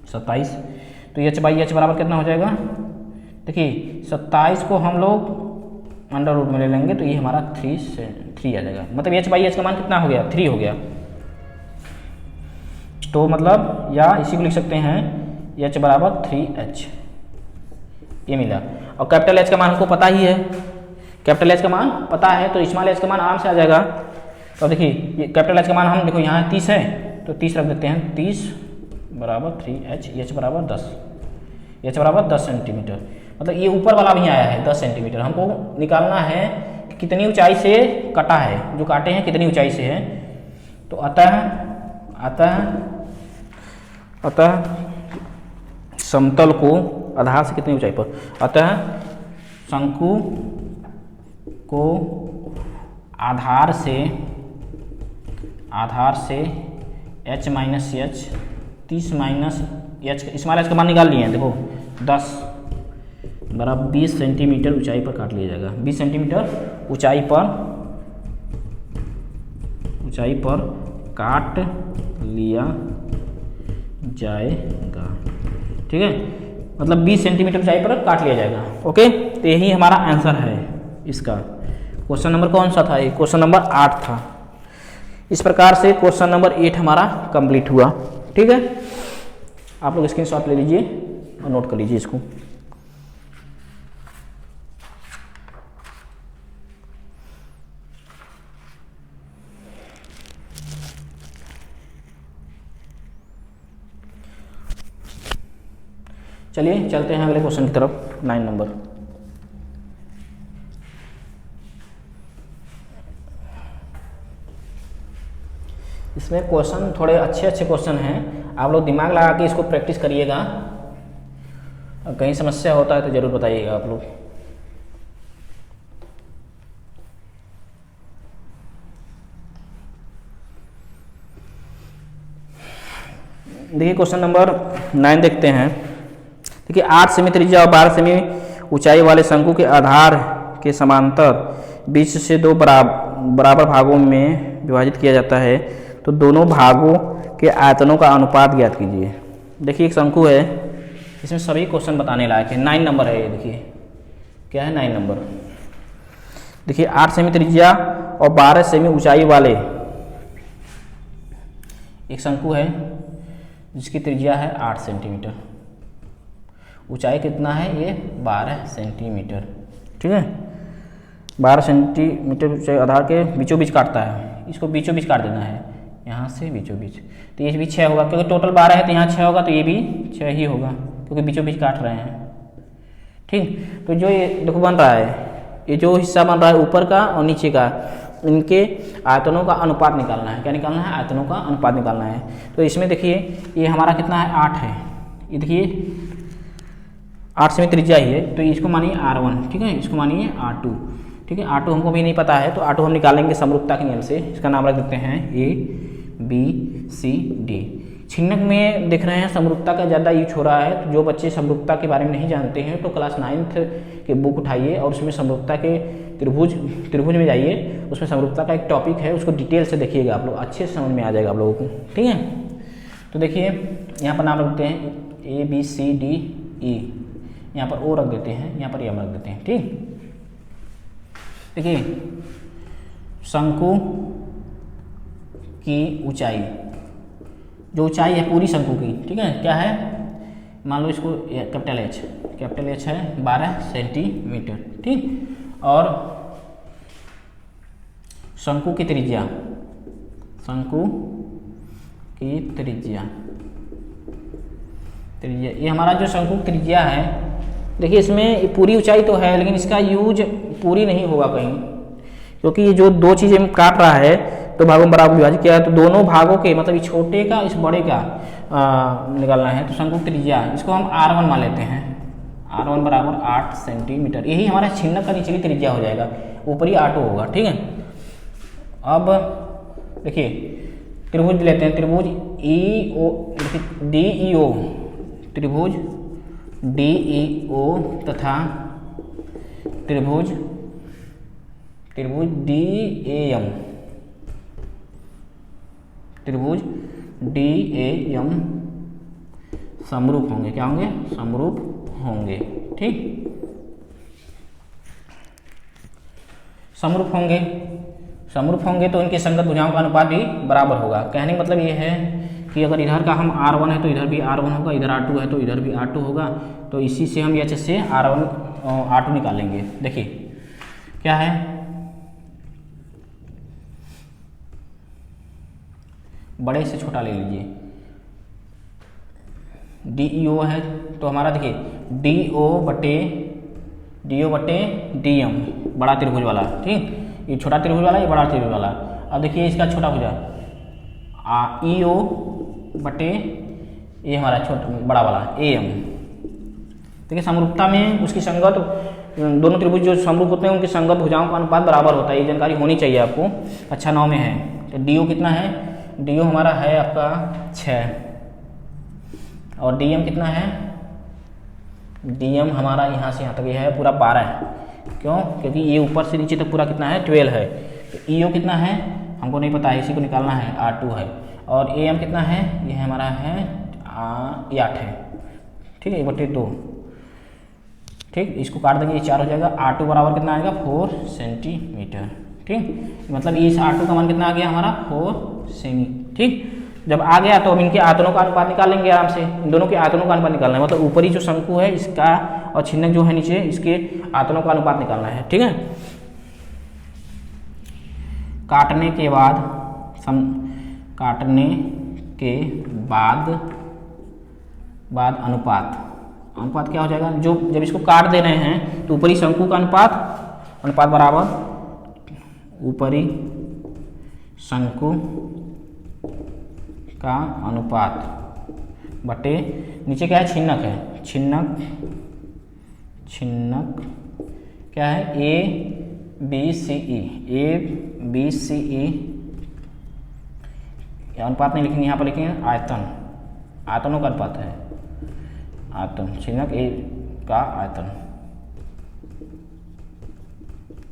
27। तो h/h बराबर कितना हो जाएगा, देखिए 27 को हम लोग अंडर रूट में ले लेंगे तो ये हमारा 3 आ जाएगा, मतलब h/h का मान कितना हो गया 3 हो गया। तो मतलब या इसी को लिख सकते हैं h बराबर 3h, ये मिला। और कैपिटल H का मान हमको पता ही है, कैपिटल H का मान पता है तो स्मॉल h का मान आराम से आ जाएगा। तो देखिए ये कैपिटल H का मान हम देखो यहाँ 30 है तो 30 रख देते हैं, 30 बराबर 3h, h बराबर 10, h बराबर 10 सेंटीमीटर, मतलब ये ऊपर वाला भी आया है 10 सेंटीमीटर। हमको निकालना है कि कितनी ऊंचाई से कटा है, जो काटे हैं कितनी ऊंचाई से है। तो अतः समतल को आधार से कितनी ऊंचाई पर, अतः शंकु को आधार से h-h 30 minus h, small h का मान निकाल लिए हैं, देखो 10 बराबर 20 सेंटीमीटर ऊंचाई पर काट लिया जाएगा, 20 सेंटीमीटर ऊंचाई पर काट लिया जाएगा, ठीक है। मतलब 20 सेंटीमीटर ऊंचाई पर काट लिया जाएगा। ओके तो यही हमारा आंसर है इसका। क्वेश्चन नंबर कौन सा था, ये क्वेश्चन नंबर 8 था। इस प्रकार से क्वेश्चन नंबर 8 हमारा कंप्लीट हुआ, ठीक है। आप लोग स्क्रीनशॉट ले लीजिए और नोट कर लीजिए इसको। चलिए चलते हैं अगले क्वेश्चन की तरफ, 9 नंबर। इसमें क्वेश्चन थोड़े अच्छे अच्छे क्वेश्चन हैं, आप लोग दिमाग लगा के इसको प्रैक्टिस करिएगा। कहीं समस्या होता है तो ज़रूर बताइएगा आप लोग। देखिए क्वेश्चन नंबर 9 देखते हैं। देखिए 8 सेमी त्रिज्या और 12 सेमी ऊंचाई वाले शंकु के आधार के समांतर बीच से दो बराबर भागों में विभाजित किया जाता है, तो दोनों भागों के आयतनों का अनुपात ज्ञात कीजिए। देखिए एक शंकु है, इसमें सभी क्वेश्चन बताने लायक है। 9 नंबर है ये, देखिए क्या है 9 नंबर। देखिए 8 सेमी त्रिज्या और 12 सेमी ऊंचाई वाले एक शंकु है जिसकी त्रिज्या है 8 सेंटीमीटर, ऊंचाई कितना है ये 12 सेंटीमीटर, ठीक है। 12 सेंटीमीटर ऊंचाई आधार के बीचों बीच काटता है, इसको बीचों बीच काट देना है, यहाँ से बीचों बीच, तो ये भी 6 होगा, क्योंकि टोटल 12 है तो यहाँ 6 होगा, तो ये भी 6 ही होगा क्योंकि बीचों बीच काट रहे हैं, ठीक। तो जो ये देखो बन रहा है, ये जो हिस्सा बन रहा है ऊपर का और नीचे का, इनके आयतनों का अनुपात निकालना है। क्या निकालना है? आयतनों का अनुपात निकालना है। तो इसमें देखिए ये हमारा कितना है 8 है, ये देखिए 8 सेमी त्रिज्या ही है, तो इसको मानिए R1, ठीक है, इसको मानिए R2, ठीक है। R2 हमको भी नहीं पता है, तो R2 हम निकालेंगे समरूपता के नियम से। इसका नाम रख देते हैं ABCD। छिन्नक में देख रहे हैं समरूपता का ज़्यादा यूज हो रहा है, तो जो बच्चे समरूपता के बारे में नहीं जानते हैं तो क्लास 9th के बुक उठाइए और उसमें समरूपता के त्रिभुज में जाइए, उसमें समरूपता का एक टॉपिक है, उसको डिटेल से देखिएगा, आप लोग अच्छे से समझ में आ जाएगा आप लोगों को, ठीक है। तो देखिए यहाँ पर नाम रख देते हैं ABCDE, यहाँ पर O रख देते हैं, यहाँ पर M रख देते हैं, ठीक। देखिए शंकु की ऊंचाई, जो ऊंचाई है पूरी शंकु की, ठीक है, क्या है, मान लो इसको कैपिटल H है 12 सेंटीमीटर, ठीक। और शंकु की त्रिज्या ये हमारा जो शंकु की त्रिज्या है, देखिए इसमें पूरी ऊंचाई तो है लेकिन इसका यूज पूरी नहीं होगा कहीं, क्योंकि ये जो दो चीज़ें काट रहा है तो भागों में बराबर विभाजित किया है, तो दोनों भागों के मतलब इस छोटे का इस बड़े का निकालना है। तो शंकु की त्रिज्या इसको हम R1 मान लेते हैं, R1 बराबर 8 सेंटीमीटर, यही हमारा छिन्नक का निचली त्रिज्या हो जाएगा, ऊपरी R2 होगा, ठीक है। अब देखिए त्रिभुज लेते हैं, त्रिभुज DEO तथा त्रिभुज DAM समरूप होंगे। क्या होंगे? समरूप होंगे, ठीक। समरूप होंगे तो इनके संगत भुजाओं का अनुपात भी बराबर होगा। कहने का मतलब ये है कि अगर इधर का हम R1 है तो इधर भी R1 होगा, इधर R2 है तो इधर भी R2 होगा, तो इसी से हम H से R2 निकालेंगे। देखिए क्या है, बड़े से छोटा ले लीजिए, DEO है तो हमारा देखिए DO बटे DM, बड़ा त्रिभुज वाला, ठीक, ये छोटा त्रिभुज वाला, ये बड़ा त्रिभुज वाला। अब देखिए इसका छोटा भुजा EO बटे ये हमारा बड़ा वाला AM। देखिए समरूपता में उसकी संगत, दोनों त्रिभुज जो समरूप होते हैं उनकी संगत भुजाओं का अनुपात बराबर होता है, ये जानकारी होनी चाहिए आपको, कक्षा 9 में है। तो DO कितना है? DO हमारा है आपका 6 और DM कितना है? DM हमारा यहाँ से यहाँ तक ये है पूरा 12 है। क्यों? क्योंकि ये ऊपर से नीचे तक पूरा कितना है? 12 है। तो EO कितना है हमको नहीं पता है, इसी को निकालना है, R2 है। और AM कितना है? ये हमारा है 8 है, ठीक है, 1/2, ठीक। इसको काट देंगे, ये 4 हो जाएगा। R2 बराबर कितना आएगा? 4 सेंटीमीटर, ठीक। मतलब इस R2 का मान कितना आ गया हमारा? 4 सेमी, ठीक। जब आ गया तो हम इनके आयतनों का अनुपात निकाल लेंगे आराम से, इन दोनों के आयतनों का अनुपात निकालना है, मतलब ऊपरी जो शंकु है इसका और छिन्नक जो है नीचे, इसके आयतनों का अनुपात निकालना है, ठीक है। काटने के बाद अनुपात क्या हो जाएगा? जो जब इसको काट दे रहे हैं तो ऊपरी शंकु का अनुपात बराबर ऊपरी शंकु का अनुपात बटे नीचे क्या है, छिन्नक है, छिन्नक क्या है, ए बी सी ई अनुपात नहीं लिखेंगे, यहाँ पर लिखेंगे आयतन, आयतनों का अनुपात है, आयतन, छिन्नक ए का आयतन।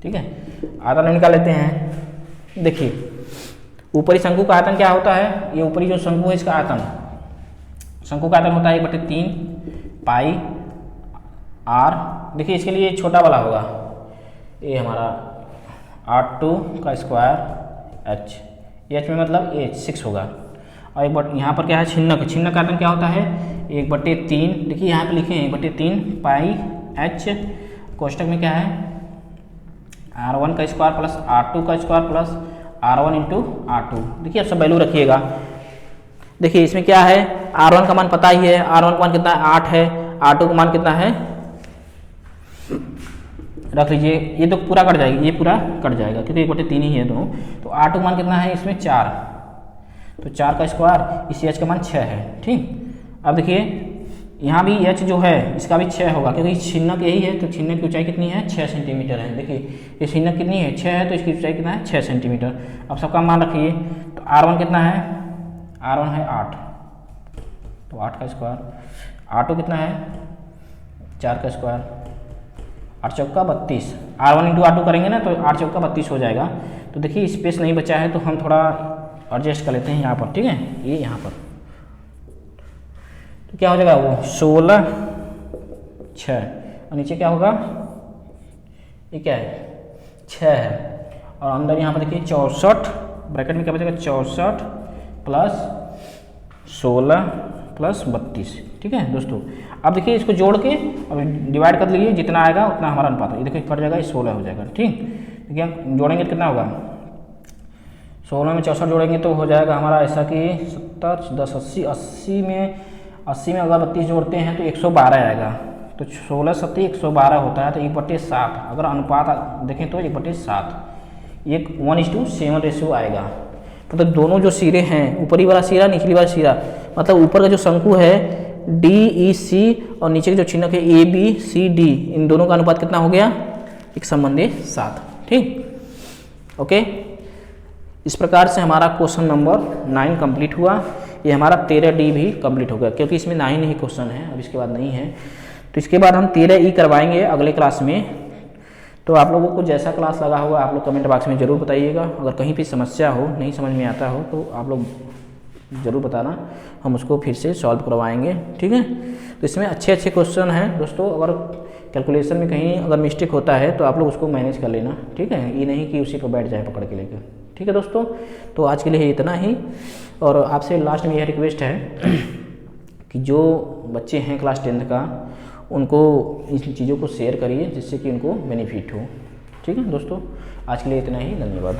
ठीक है, आयतन निकाल लेते हैं। देखिए ऊपरी शंकु का आयतन क्या होता है, ये ऊपरी जो शंकु है इसका आयतन, शंकु का आयतन होता है 1/3 पाई आर। देखिए इसके लिए छोटा वाला होगा, ये हमारा R2 का स्क्वायर एच, एच में मतलब ये 6 होगा। और एक बट यहाँ पर क्या है, छिन्नक, छिन्नक का आयतन क्या होता है 1/3, देखिए यहाँ पे लिखे हैं 1/3 पाई एच, कोष्टक में क्या है R1 का स्क्वायर प्लस R2 का square plus R1 into R2। देखिए अब सब वैल्यू रखिएगा। देखिए इसमें क्या है, R1 का मान पता ही है, R1 का मान कितना है 8 है, R2 का मान कितना है, रख लीजिए, ये तो पूरा कट जाएगी, ये पूरा कट जाएगा क्योंकि 1/3 ही है दोनों। तो R2 का मान कितना है इसमें 4, तो 4 का स्क्वायर, इस H का मान 6 है। ठीक, अब देखिए यहाँ भी H जो है इसका भी 6 होगा क्योंकि छिन्नक यही है, तो छिन्नक की ऊंचाई कितनी है 6 सेंटीमीटर है। देखिए ये छिन्नक कितनी है 6 है, तो इसकी ऊंचाई कितना है 6 सेंटीमीटर। अब सबका मान रखिए, तो R1 कितना है, R1 है 8, तो 8 का स्क्वायर, R2 कितना है 4 का स्क्वायर, 8 चौका 32, R1 इंटू R2 करेंगे ना तो 8 चौका 32 हो जाएगा। तो देखिए स्पेस नहीं बचा है तो हम थोड़ा एडजस्ट कर लेते हैं यहाँ पर। ठीक है, ये यहाँ पर तो क्या हो जाएगा वो 16 6, और नीचे क्या होगा, ये क्या है 6 है, और अंदर यहाँ पर देखिए 64, ब्रैकेट में क्या बचेगा 64 प्लस 16 प्लस 32। ठीक है दोस्तों, अब देखिए इसको जोड़ के अब डिवाइड कर लीजिए, जितना आएगा उतना हमारा अनुपात है। ये देखिए कट जाएगा, ये 16 हो जाएगा। ठीक, देखिए जोड़ेंगे तो कितना होगा, 16 में 64 जोड़ेंगे तो हो जाएगा हमारा ऐसा कि 70 10 80, 80 में अगर 32 जोड़ते हैं तो 112 आएगा। तो 16 70 112 होता है, तो 1/7 अगर अनुपात देखें तो 1/7, ये 1:7 रेशियो आएगा। मतलब तो दोनों जो सिरे हैं, ऊपरी वाला सिरा निचली वाला सिरा, मतलब ऊपर का जो शंकु है DEC और नीचे के जो छिन्नक है ABCD, इन दोनों का अनुपात कितना हो गया 1:7। ठीक, ओके, इस प्रकार से हमारा क्वेश्चन नंबर 9 कंप्लीट हुआ। ये हमारा 13D भी कंप्लीट हो गया क्योंकि इसमें 9 ही क्वेश्चन है, अब इसके बाद नहीं है। तो इसके बाद हम 13E करवाएंगे अगले क्लास में। तो आप लोगों को जैसा क्लास लगा होगा आप लोग कमेंट बॉक्स में ज़रूर बताइएगा। अगर कहीं भी समस्या हो, नहीं समझ में आता हो तो आप लोग ज़रूर बताना, हम उसको फिर से सॉल्व करवाएंगे। ठीक है, तो इसमें अच्छे क्वेश्चन हैं दोस्तों। अगर कैलकुलेशन में कहीं अगर मिस्टेक होता है तो आप लोग उसको मैनेज कर लेना। ठीक है, ये नहीं कि उसी पर बैठ जाए पकड़ के लेकर। ठीक है दोस्तों, तो आज के लिए इतना ही। और आपसे लास्ट में यह रिक्वेस्ट है कि जो बच्चे हैं क्लास 10th का, उनको इन चीज़ों को शेयर करिए जिससे कि उनको बेनिफिट हो। ठीक है दोस्तों, आज के लिए इतना ही, धन्यवाद।